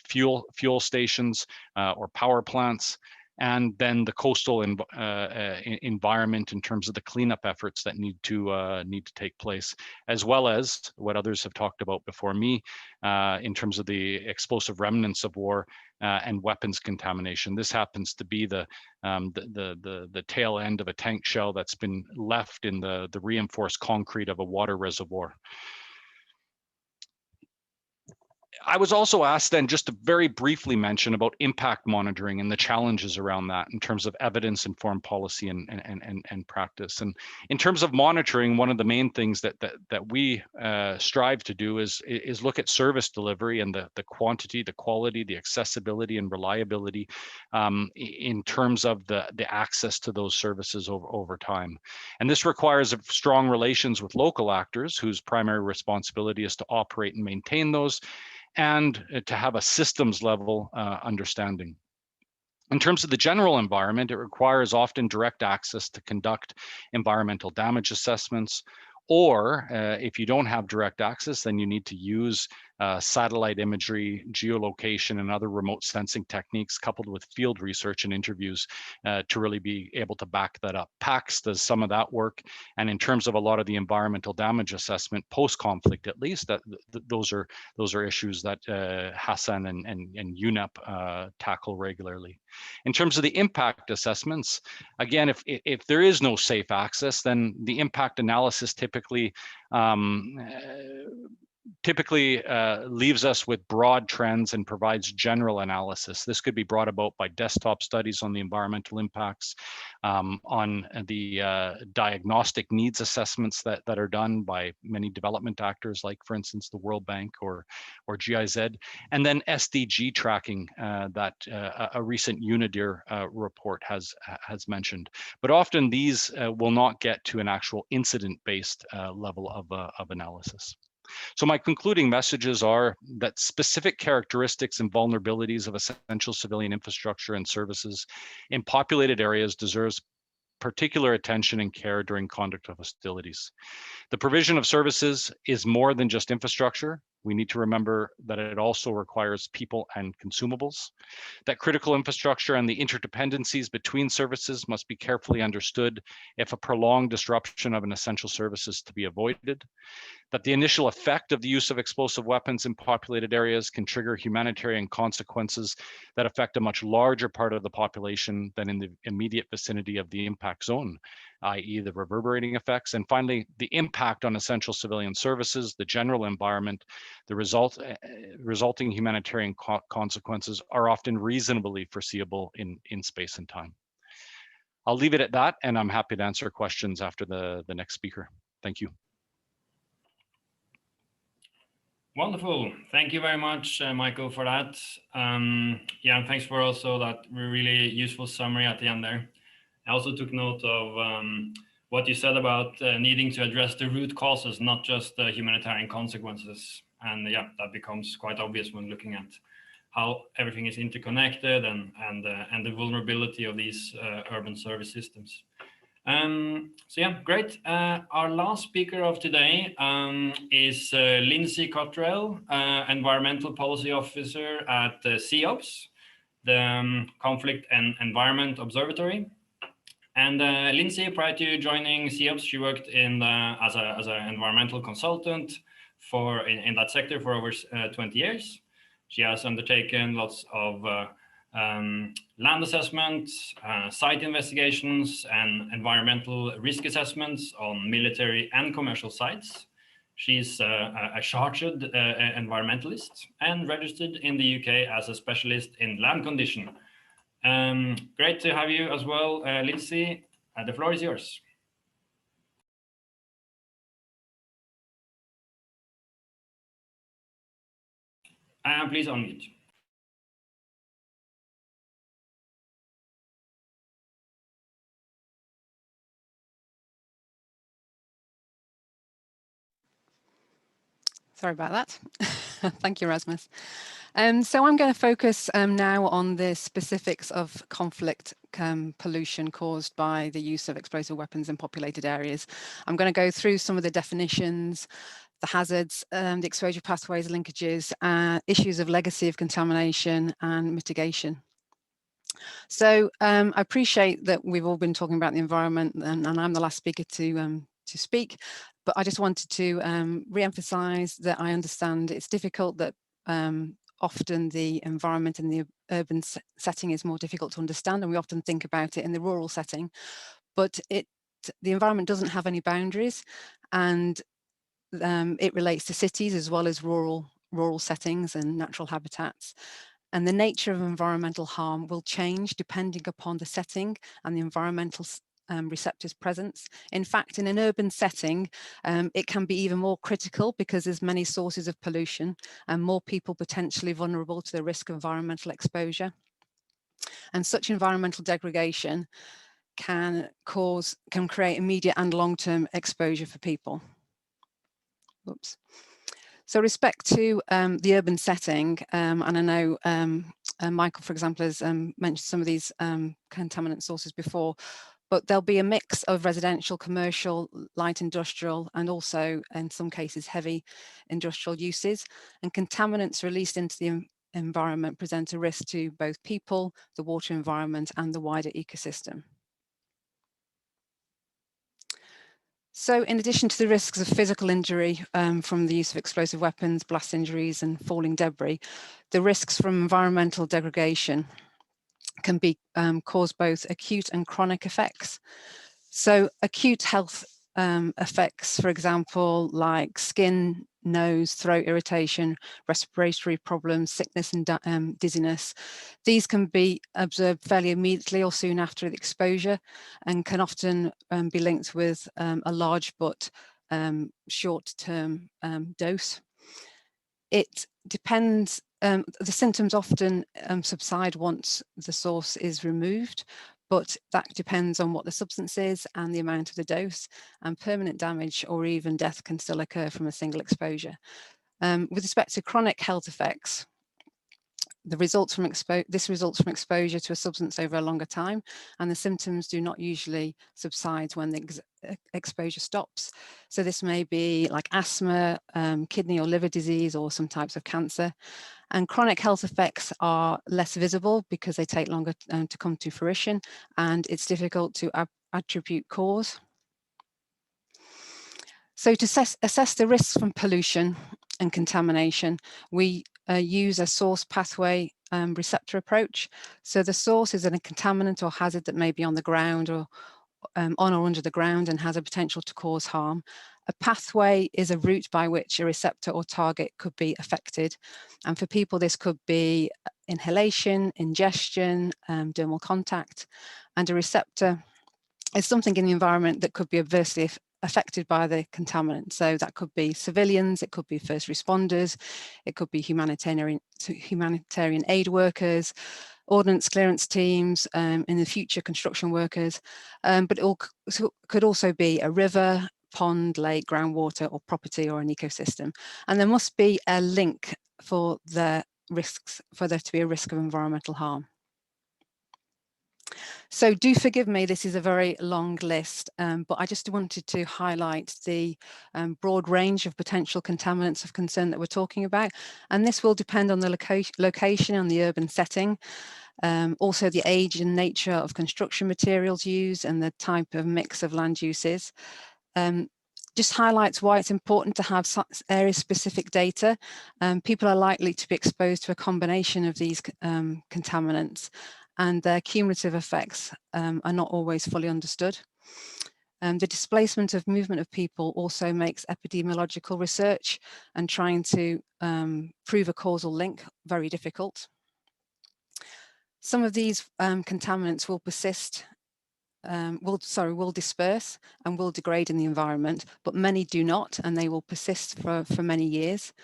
fuel stations or power plants, and then the coastal environment in terms of the cleanup efforts that need to take place, as well as what others have talked about before me in terms of the explosive remnants of war and weapons contamination. This happens to be the tail end of a tank shell that's been left in the reinforced concrete of a water reservoir. I was also asked then just to very briefly mention about impact monitoring and the challenges around that in terms of evidence-informed policy and practice. And in terms of monitoring, one of the main things that we strive to do is look at service delivery and the quantity, the quality, the accessibility and reliability in terms of the access to those services over time. And this requires strong relations with local actors whose primary responsibility is to operate and maintain those, and to have a systems level understanding. In terms of the general environment, it requires often direct access to conduct environmental damage assessments, or if you don't have direct access, then you need to use satellite imagery, geolocation, and other remote sensing techniques, coupled with field research and interviews to really be able to back that up. PACS does some of that work, and in terms of a lot of the environmental damage assessment, post-conflict at least, those are issues that Hassan and UNEP tackle regularly. In terms of the impact assessments, again, if there is no safe access, then the impact analysis typically leaves us with broad trends and provides general analysis. This could be brought about by desktop studies on the environmental impacts, on the diagnostic needs assessments that are done by many development actors, like, for instance, the World Bank or GIZ, and then SDG tracking that a recent UNIDIR report has mentioned. But often these will not get to an actual incident-based level of analysis. So my concluding messages are that specific characteristics and vulnerabilities of essential civilian infrastructure and services in populated areas deserves particular attention and care during conduct of hostilities. The provision of services is more than just infrastructure. We need to remember that it also requires people and consumables, that critical infrastructure and the interdependencies between services must be carefully understood if a prolonged disruption of an essential service is to be avoided, that the initial effect of the use of explosive weapons in populated areas can trigger humanitarian consequences that affect a much larger part of the population than in the immediate vicinity of the impact zone, i.e. the reverberating effects, and finally, the impact on essential civilian services, the general environment, the resulting humanitarian consequences are often reasonably foreseeable in space and time. I'll leave it at that, and I'm happy to answer questions after the next speaker. Thank you. Wonderful. Thank you very much, Michael, for that. Yeah, and thanks for also that really useful summary at the end there. I also took note of what you said about needing to address the root causes, not just the humanitarian consequences. And yeah, that becomes quite obvious when looking at how everything is interconnected and the vulnerability of these urban service systems. So yeah, great. Our last speaker of today is Linsey Cottrell, Environmental Policy Officer at CEOBS, the Conflict and Environment Observatory. And Linsey, prior to joining CEOBS, she worked in as an environmental consultant in that sector for over 20 years. She has undertaken lots of land assessments, site investigations, and environmental risk assessments on military and commercial sites. She's a chartered environmentalist and registered in the UK as a specialist in land condition. Great to have you as well, Linsey. The floor is yours. Please unmute. Sorry about that. Thank you, Rasmus. So I'm going to focus now on the specifics of conflict pollution caused by the use of explosive weapons in populated areas. I'm going to go through some of the definitions, the hazards, the exposure pathways, linkages, issues of legacy of contamination and mitigation. So I appreciate that we've all been talking about the environment, and I'm the last speaker to speak, but I just wanted to re-emphasize that I understand it's difficult, that often the environment in the urban setting is more difficult to understand, and we often think about it in the rural setting, but the environment doesn't have any boundaries, and it relates to cities as well as rural settings and natural habitats. And the nature of environmental harm will change depending upon the setting and the environmental receptors presence. In fact, in an urban setting, it can be even more critical because there's many sources of pollution and more people potentially vulnerable to the risk of environmental exposure. And such environmental degradation can create immediate and long-term exposure for people. Oops. So respect to the urban setting, and I know Michael, for example, has mentioned some of these contaminant sources before, but there'll be a mix of residential, commercial, light industrial, and also in some cases heavy industrial uses. And contaminants released into the environment present a risk to both people, the water environment, and the wider ecosystem. So in addition to the risks of physical injury from the use of explosive weapons, blast injuries, and falling debris, the risks from environmental degradation can be cause both acute and chronic effects. So acute health effects, for example, like skin, nose, throat irritation, respiratory problems, sickness and dizziness. These can be observed fairly immediately or soon after the exposure and can often be linked with a large but short-term dose. It depends, the symptoms often subside once the source is removed, but that depends on what the substance is and the amount of the dose, and permanent damage or even death can still occur from a single exposure. With respect to chronic health effects, this results from exposure to a substance over a longer time, and the symptoms do not usually subside when the exposure stops. So this may be like asthma, kidney or liver disease, or some types of cancer. And chronic health effects are less visible because they take longer to come to fruition, and it's difficult to attribute cause. So to assess the risks from pollution and contamination, we use a source pathway receptor approach. So the source is a contaminant or hazard that may be on the ground or on or under the ground and has a potential to cause harm. A pathway is a route by which a receptor or target could be affected. And for people, this could be inhalation, ingestion, dermal contact. And a receptor is something in the environment that could be adversely affected by the contaminant. So that could be civilians, it could be first responders, it could be humanitarian aid workers, ordnance clearance teams, in the future construction workers, but it could also be a river, pond, lake, groundwater, or property or an ecosystem. And there must be a link for the risks, for there to be a risk of environmental harm. So do forgive me, this is a very long list, but I just wanted to highlight the broad range of potential contaminants of concern that we're talking about. And this will depend on the location and the urban setting. Also the age and nature of construction materials used and the type of mix of land uses. Just highlights why it's important to have area-specific data. People are likely to be exposed to a combination of these contaminants, and their cumulative effects are not always fully understood. The displacement of movement of people also makes epidemiological research and trying to prove a causal link very difficult. Some of these contaminants will persist, will disperse and will degrade in the environment, but many do not, and they will persist for many years.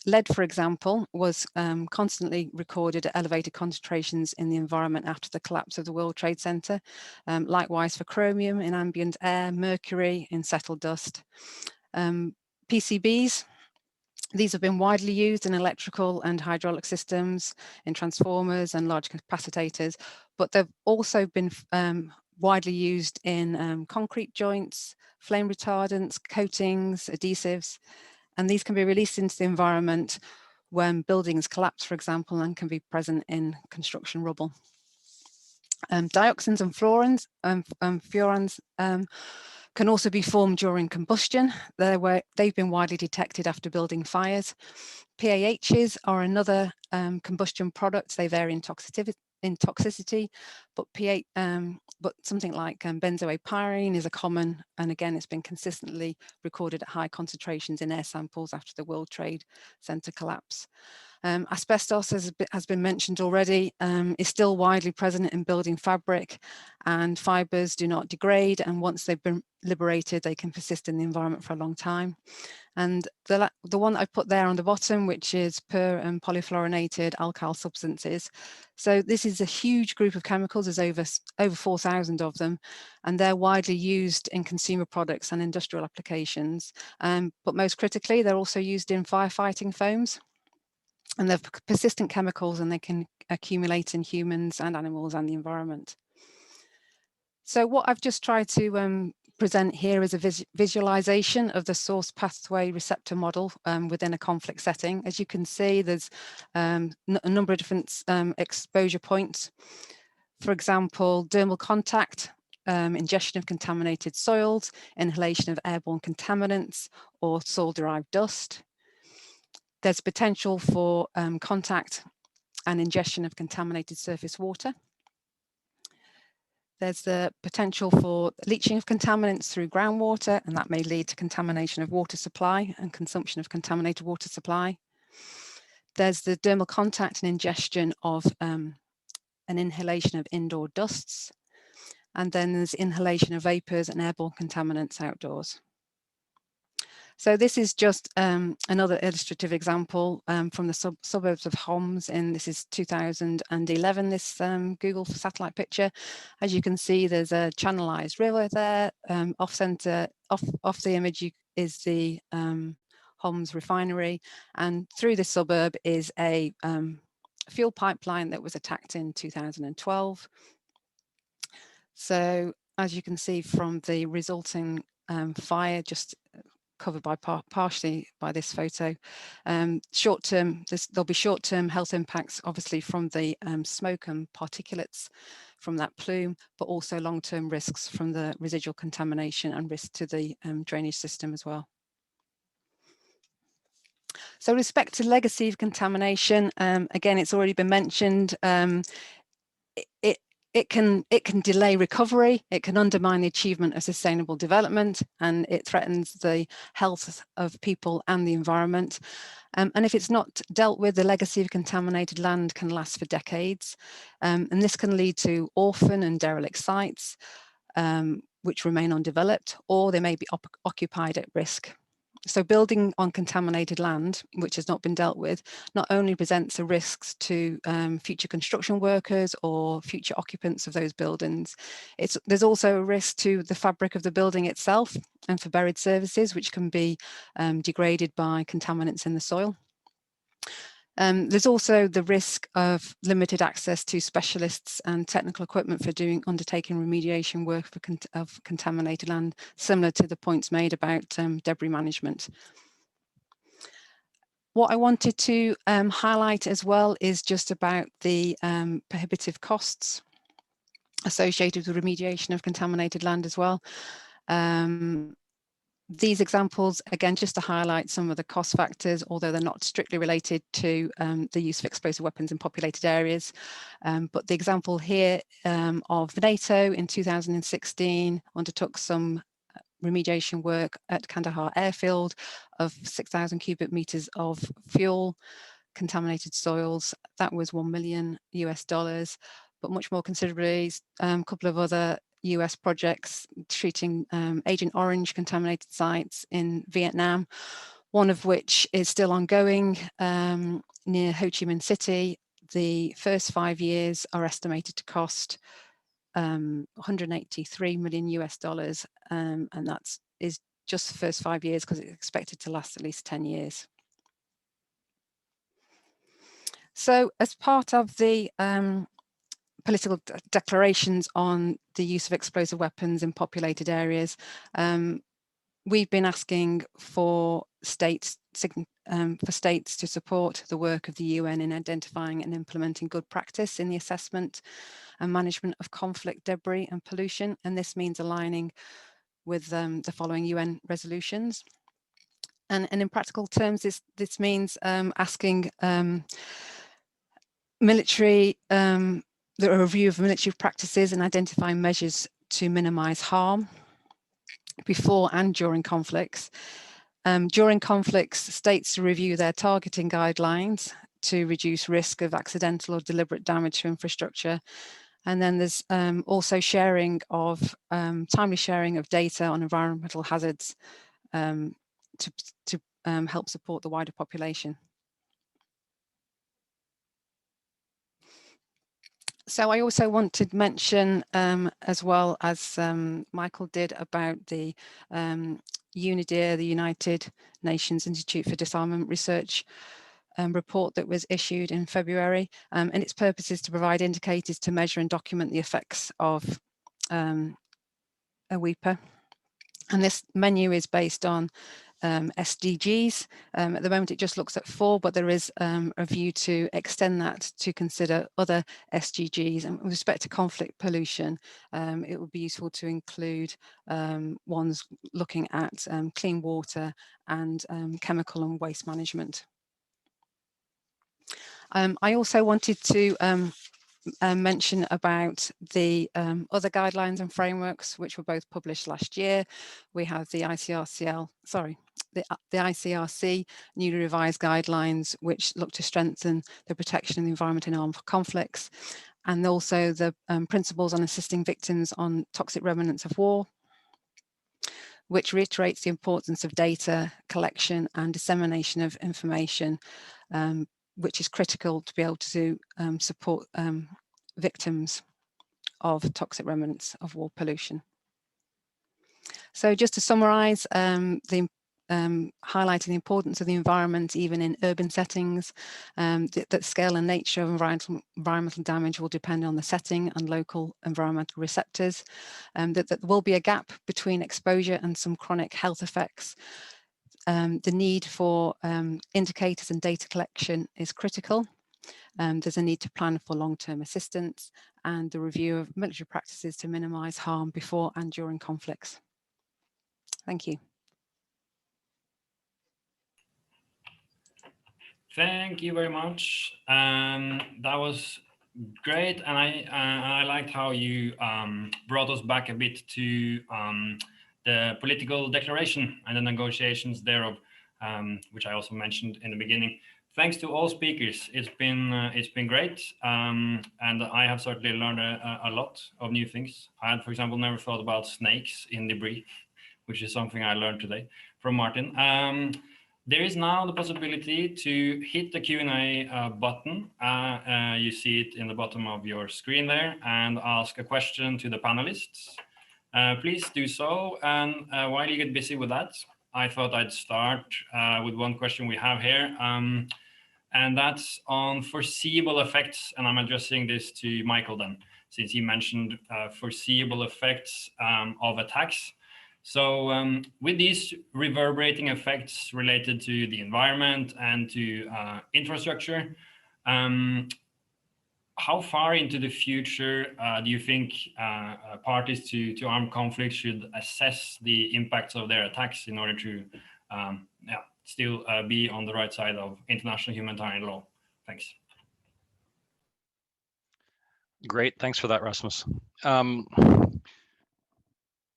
Lead, for example, was constantly recorded at elevated concentrations in the environment after the collapse of the World Trade Center. Likewise for chromium in ambient air, mercury in settled dust. Pcbs, these have been widely used in electrical and hydraulic systems, in transformers and large capacitors, but they've also been widely used in concrete joints, flame retardants, coatings, adhesives, and these can be released into the environment when buildings collapse, for example, and can be present in construction rubble. Dioxins and fluorines can also be formed during combustion. They've been widely detected after building fires. PAHs are another combustion product. They vary in toxicity, but something like benzoapyrene is a common, and again, it's been consistently recorded at high concentrations in air samples after the World Trade Center collapse. Asbestos, has been mentioned already, is still widely present in building fabric, and fibers do not degrade, and once they've been liberated, they can persist in the environment for a long time. And the one I put there on the bottom, which is per and polyfluorinated alkyl substances. So this is a huge group of chemicals. There's over 4,000 of them, and they're widely used in consumer products and industrial applications. But most critically, they're also used in firefighting foams. And they're persistent chemicals, and they can accumulate in humans and animals and the environment. So what I've just tried to present here is a visualization of the source pathway receptor model within a conflict setting. As you can see, there's a number of different exposure points. For example, dermal contact, ingestion of contaminated soils, inhalation of airborne contaminants or soil-derived dust. There's potential for contact and ingestion of contaminated surface water. There's the potential for leaching of contaminants through groundwater, and that may lead to contamination of water supply and consumption of contaminated water supply. There's the dermal contact and ingestion of an inhalation of indoor dusts. And then there's inhalation of vapors and airborne contaminants outdoors. So this is just another illustrative example from the suburbs of Homs, and this is 2011, this Google satellite picture. As you can see, there's a channelized river there. Off the image is the Homs refinery, and through this suburb is a fuel pipeline that was attacked in 2012. So as you can see from the resulting fire, just covered by partially by this photo, there'll be short-term health impacts, obviously from the smoke and particulates from that plume, but also long-term risks from the residual contamination and risk to the drainage system as well. So with respect to legacy of contamination, again, it's already been mentioned. It can delay recovery, it can undermine the achievement of sustainable development, and it threatens the health of people and the environment. And if it's not dealt with, the legacy of contaminated land can last for decades. And this can lead to orphan and derelict sites, which remain undeveloped, or they may be occupied at risk. So building on contaminated land, which has not been dealt with, not only presents a risk to future construction workers or future occupants of those buildings, there's also a risk to the fabric of the building itself and for buried services, which can be degraded by contaminants in the soil. There's also the risk of limited access to specialists and technical equipment for undertaking remediation work of contaminated land, similar to the points made about debris management. What I wanted to highlight as well is just about the prohibitive costs associated with remediation of contaminated land as well. These examples, again, just to highlight some of the cost factors, although they're not strictly related to the use of explosive weapons in populated areas. But the example here of NATO in 2016 undertook some remediation work at Kandahar airfield of 6,000 cubic meters of fuel, contaminated soils. That was $1 million US, but much more considerably, a couple of other US projects treating Agent Orange contaminated sites in Vietnam, one of which is still ongoing near Ho Chi Minh City. The first 5 years are estimated to cost $183 million US, and that is just the first 5 years because it's expected to last at least 10 years. So as part of the political declarations on the use of explosive weapons in populated areas, we've been asking for states to support the work of the UN in identifying and implementing good practice in the assessment and management of conflict debris and pollution, and this means aligning with the following UN resolutions. And in practical terms, this means asking a review of military practices and identifying measures to minimize harm before and during conflicts. During conflicts, states review their targeting guidelines to reduce risk of accidental or deliberate damage to infrastructure. And then there's also timely sharing of data on environmental hazards to help support the wider population. So I also want to mention, as well as Michael did, about the UNIDIR, the United Nations Institute for Disarmament Research report that was issued in February, and its purpose is to provide indicators to measure and document the effects of EWIPA. And this menu is based on SDGs. At the moment, it just looks at 4, but there is a view to extend that to consider other SDGs. And with respect to conflict pollution, it would be useful to include ones looking at clean water and chemical and waste management. I also wanted to mention about the other guidelines and frameworks which were both published last year. We have the ICRC newly revised guidelines which look to strengthen the protection of the environment in armed conflicts, and also the principles on assisting victims on toxic remnants of war, which reiterates the importance of data collection and dissemination of information, which is critical to be able to support victims of toxic remnants of war pollution. So just to summarize, highlighting the importance of the environment even in urban settings, that scale and nature of environmental damage will depend on the setting and local environmental receptors, that there will be a gap between exposure and some chronic health effects. The need for indicators and data collection is critical. There's a need to plan for long-term assistance and the review of military practices to minimize harm before and during conflicts. Thank you. Thank you very much. That was great, and I liked how you brought us back a bit to the political declaration and the negotiations thereof, which I also mentioned in the beginning. Thanks to all speakers. It's been great, and I have certainly learned a lot of new things. I had, for example, never thought about snakes in debris, which is something I learned today from Martin. There is now the possibility to hit the Q&A button. You see it in the bottom of your screen there, and ask a question to the panelists. Please do so. And while you get busy with that, I thought I'd start with one question we have here. And that's on foreseeable effects. And I'm addressing this to Michael then, since he mentioned foreseeable effects of attacks. So with these reverberating effects related to the environment and to infrastructure, how far into the future do you think parties to armed conflict should assess the impacts of their attacks in order to still be on the right side of international humanitarian law? Thanks. Great, thanks for that, Rasmus.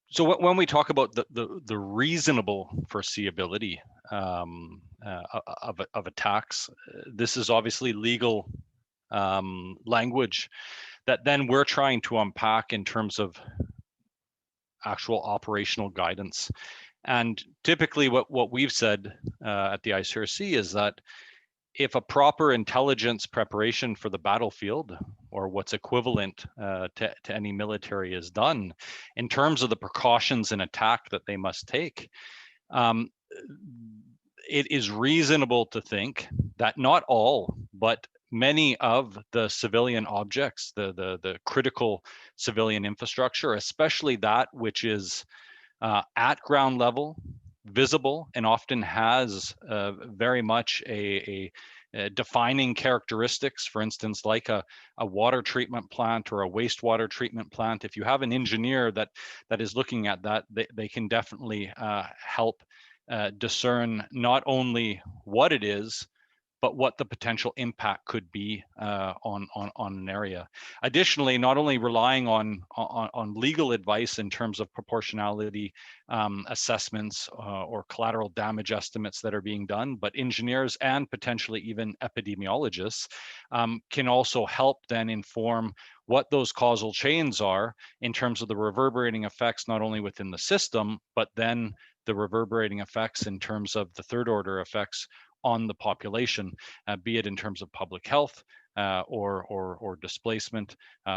So when we talk about the reasonable foreseeability of attacks, this is obviously legal language that then we're trying to unpack in terms of actual operational guidance. And typically what we've said at the ICRC is that if a proper intelligence preparation for the battlefield, or what's equivalent to any military, is done in terms of the precautions in attack that they must take, it is reasonable to think that not all, but many of the civilian objects, the critical civilian infrastructure, especially that which is at ground level, visible, and often has very much a defining characteristics, for instance, like a water treatment plant or a wastewater treatment plant. If you have an engineer that is looking at that, they can definitely help discern not only what it is, but what the potential impact could be on an area. Additionally, not only relying on legal advice in terms of proportionality assessments or collateral damage estimates that are being done, but engineers and potentially even epidemiologists can also help then inform what those causal chains are in terms of the reverberating effects, not only within the system, but then the reverberating effects in terms of the third order effects on the population, be it in terms of public health or displacement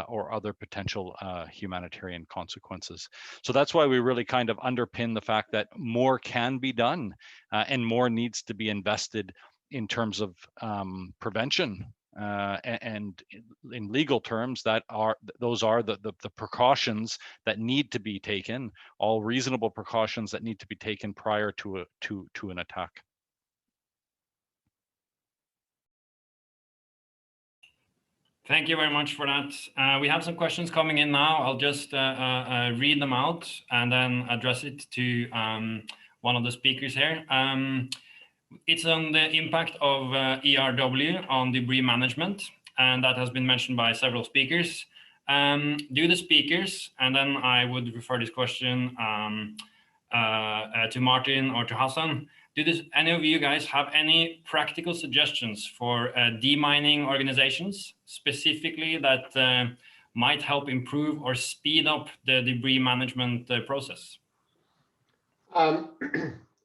or other potential humanitarian consequences. So that's why we really kind of underpin the fact that more can be done and more needs to be invested in terms of prevention And in legal terms, those are the precautions that need to be taken, all reasonable precautions that need to be taken prior to an attack. Thank you very much for that. We have some questions coming in now. I'll just read them out and then address it to one of the speakers here. It's on the impact of ERW on debris management, and that has been mentioned by several speakers. Do the speakers, and then I would refer this question to Martin or to Hassan. Any of you guys have any practical suggestions for demining organizations, specifically that might help improve or speed up the debris management process?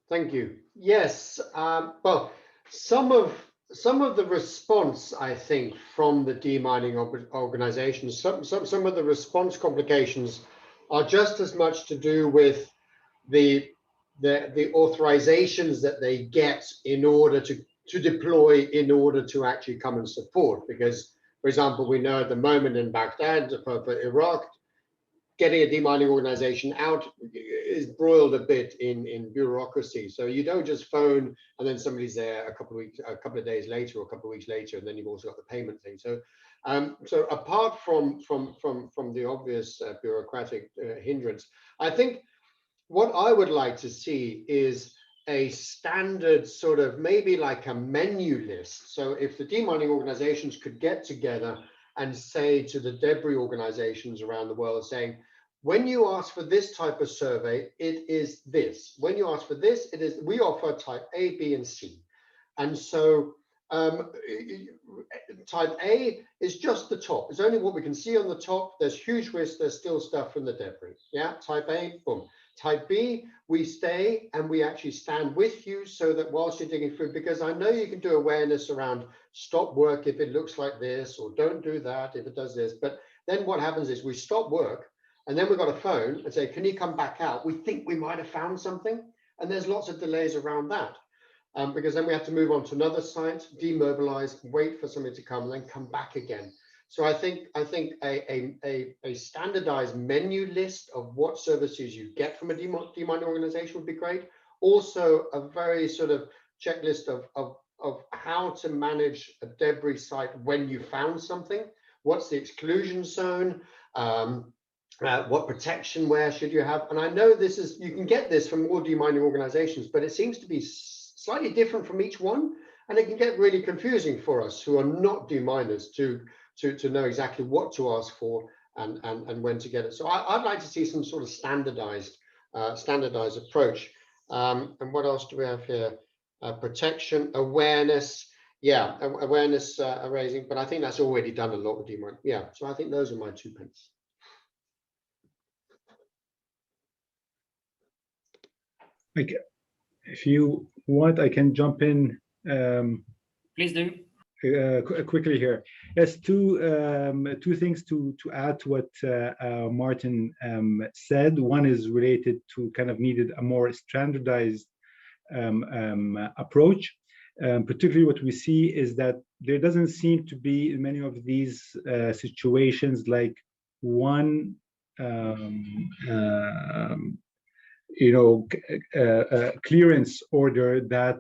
Thank you. Yes, well, some of the response, I think, from the demining organizations, some of the response complications are just as much to do with the authorizations that they get in order to deploy, in order to actually come and support. Because, for example, we know at the moment in Baghdad for Iraq, getting a demining organization out is broiled a bit in bureaucracy. So you don't just phone and then somebody's there a couple of days later or a couple of weeks later, and then you've also got the payment thing. So so apart from the obvious bureaucratic hindrance, I think what I would like to see is a standard sort of, maybe like a menu list. So if the demining organizations could get together and say to the debris organizations around the world, saying, when you ask for this type of survey, it is this. When you ask for this, it is, we offer type A, B, and C. And so type A is just the top. It's only what we can see on the top. There's huge risk. There's still stuff from the debris. Yeah, type A, boom. Type B, we stay and we actually stand with you so that whilst you're digging through, because I know you can do awareness around stop work if it looks like this, or don't do that if it does this. But then what happens is we stop work and then we've got a phone and say, can you come back out? We think we might have found something. And there's lots of delays around that. Because then we have to move on to another site, demobilize, wait for somebody to come, and then come back again. So I think a standardized menu list of what services you get from a demining organization would be great. Also, a very sort of checklist of how to manage a debris site when you found something. What's the exclusion zone? What protection wear should you have? And I know this is, you can get this from all demining organizations, but it seems to be slightly different from each one, and it can get really confusing for us who are not deminers to know exactly what to ask for and when to get it. So I'd like to see some sort of standardized approach. And what else do we have here? Protection, awareness, yeah, awareness raising, but I think that's already done a lot with demining. Yeah, so I think those are my 2 pence. Okay. If you want, I can jump in. Please do. Quickly here. Yes, two things to add to what Martin said. One is related to kind of needed a more standardized approach. Particularly what we see is that there doesn't seem to be in many of these situations like one clearance order that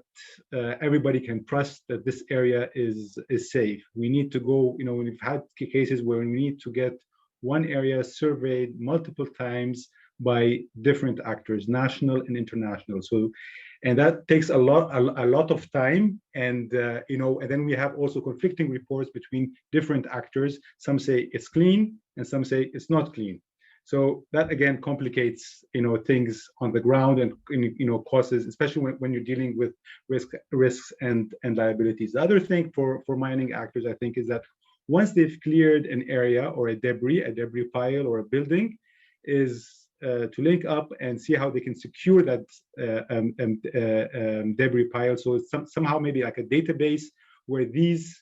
everybody can trust that this area is safe. We need to go, we've had cases where we need to get one area surveyed multiple times by different actors, national and international. So, and that takes a lot of time. And and then we have also conflicting reports between different actors. Some say it's clean, and some say it's not clean. So that again complicates things on the ground and causes, especially when you're dealing with risks and liabilities. The other thing for mining actors, I think, is that once they've cleared an area or a debris pile or a building, is to link up and see how they can secure that debris pile. So it's somehow maybe like a database where these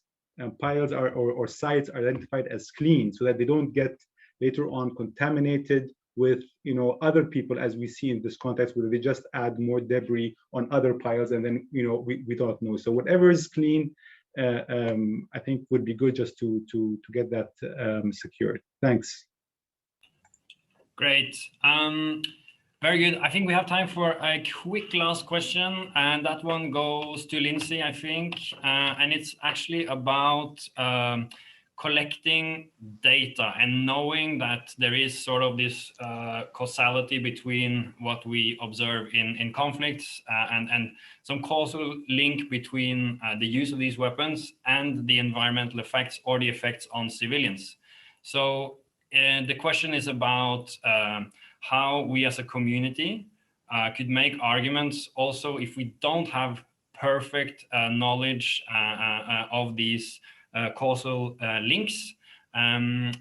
piles are or sites are identified as clean, so that they don't get later on contaminated with other people, as we see in this context, where they just add more debris on other piles, and then we don't know. So whatever is clean, I think would be good just to get that secured. Thanks. Great. Very good. I think we have time for a quick last question, and that one goes to Linsey, I think, and it's actually about collecting data and knowing that there is sort of this causality between what we observe in conflicts and some causal link between the use of these weapons and the environmental effects or the effects on civilians. So the question is about how we as a community could make arguments also if we don't have perfect knowledge of these causal links.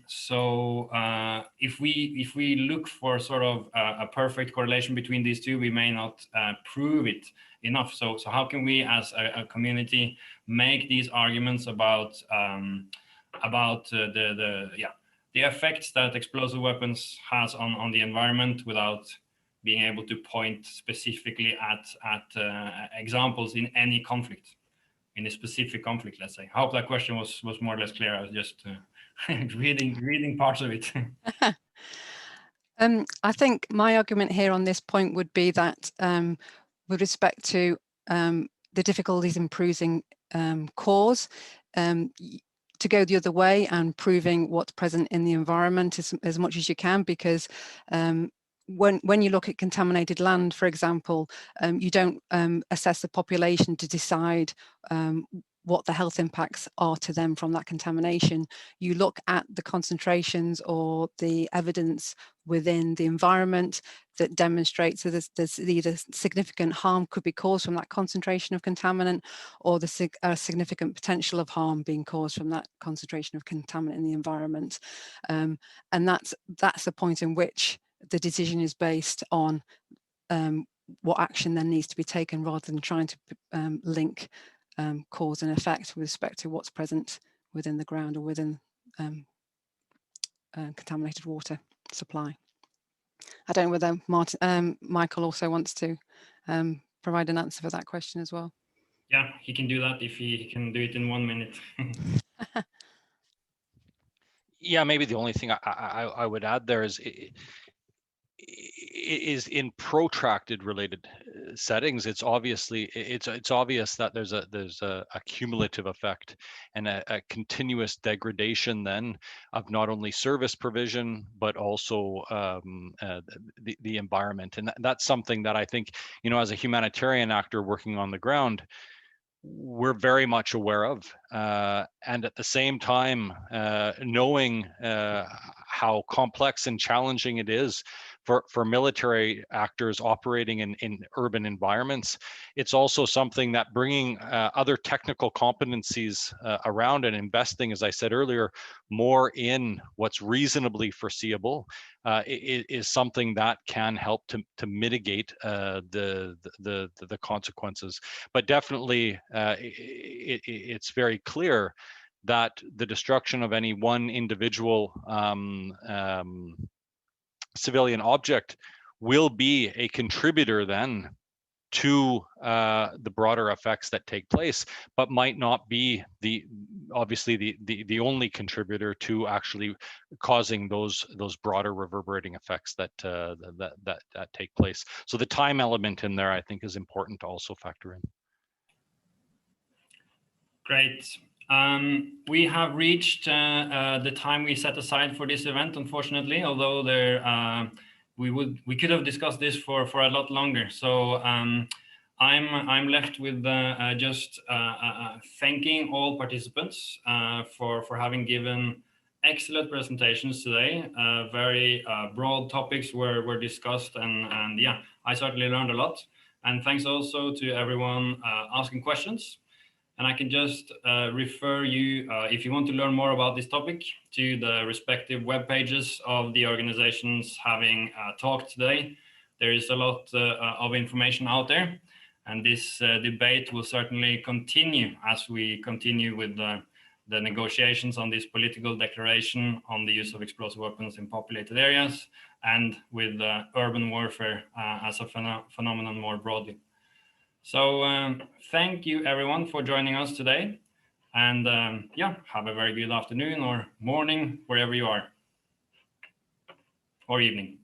So if we look for sort of a perfect correlation between these two, we may not prove it enough. So how can we as a community make these arguments about the effects that explosive weapons has on the environment without being able to point specifically at examples in any conflict, in a specific conflict, let's say. I hope that question was more or less clear. I was just reading parts of it. I think my argument here on this point would be that with respect to the difficulties in proving cause, to go the other way and proving what's present in the environment as much as you can, because when you look at contaminated land, for example, you don't assess the population to decide what the health impacts are to them from that contamination. You look at the concentrations or the evidence within the environment that demonstrates that there's either significant harm could be caused from that concentration of contaminant, or the significant potential of harm being caused from that concentration of contaminant in the environment. And that's the point in which the decision is based on what action then needs to be taken, rather than trying to link cause and effect with respect to what's present within the ground or within contaminated water supply. I don't know whether Michael also wants to provide an answer for that question as well. Yeah, he can do that if he can do it in 1 minute. Yeah, maybe the only thing I would add there is in protracted related settings, it's obvious that there's a cumulative effect and a continuous degradation then of not only service provision but also the environment, and that's something that I think, you know, as a humanitarian actor working on the ground, we're very much aware of, and at the same time knowing how complex and challenging it is for military actors operating in urban environments. It's also something that bringing other technical competencies around and investing, as I said earlier, more in what's reasonably foreseeable is something that can help to mitigate the consequences. But definitely it's very clear that the destruction of any one individual civilian object will be a contributor then to the broader effects that take place, but might not be obviously the only contributor to actually causing those broader reverberating effects that take place. So the time element in there, I think, is important to also factor in. Great. We have reached the time we set aside for this event, unfortunately, although we could have discussed this for a lot longer. So I'm left with just thanking all participants for having given excellent presentations today. Very broad topics were discussed, and yeah, I certainly learned a lot. And thanks also to everyone asking questions. And I can just refer you, if you want to learn more about this topic, to the respective web pages of the organizations having talked today. There is a lot of information out there, and this debate will certainly continue as we continue with the negotiations on this political declaration on the use of explosive weapons in populated areas, and with urban warfare as a phenomenon more broadly. So thank you everyone for joining us today. And yeah, have a very good afternoon or morning, wherever you are, or evening.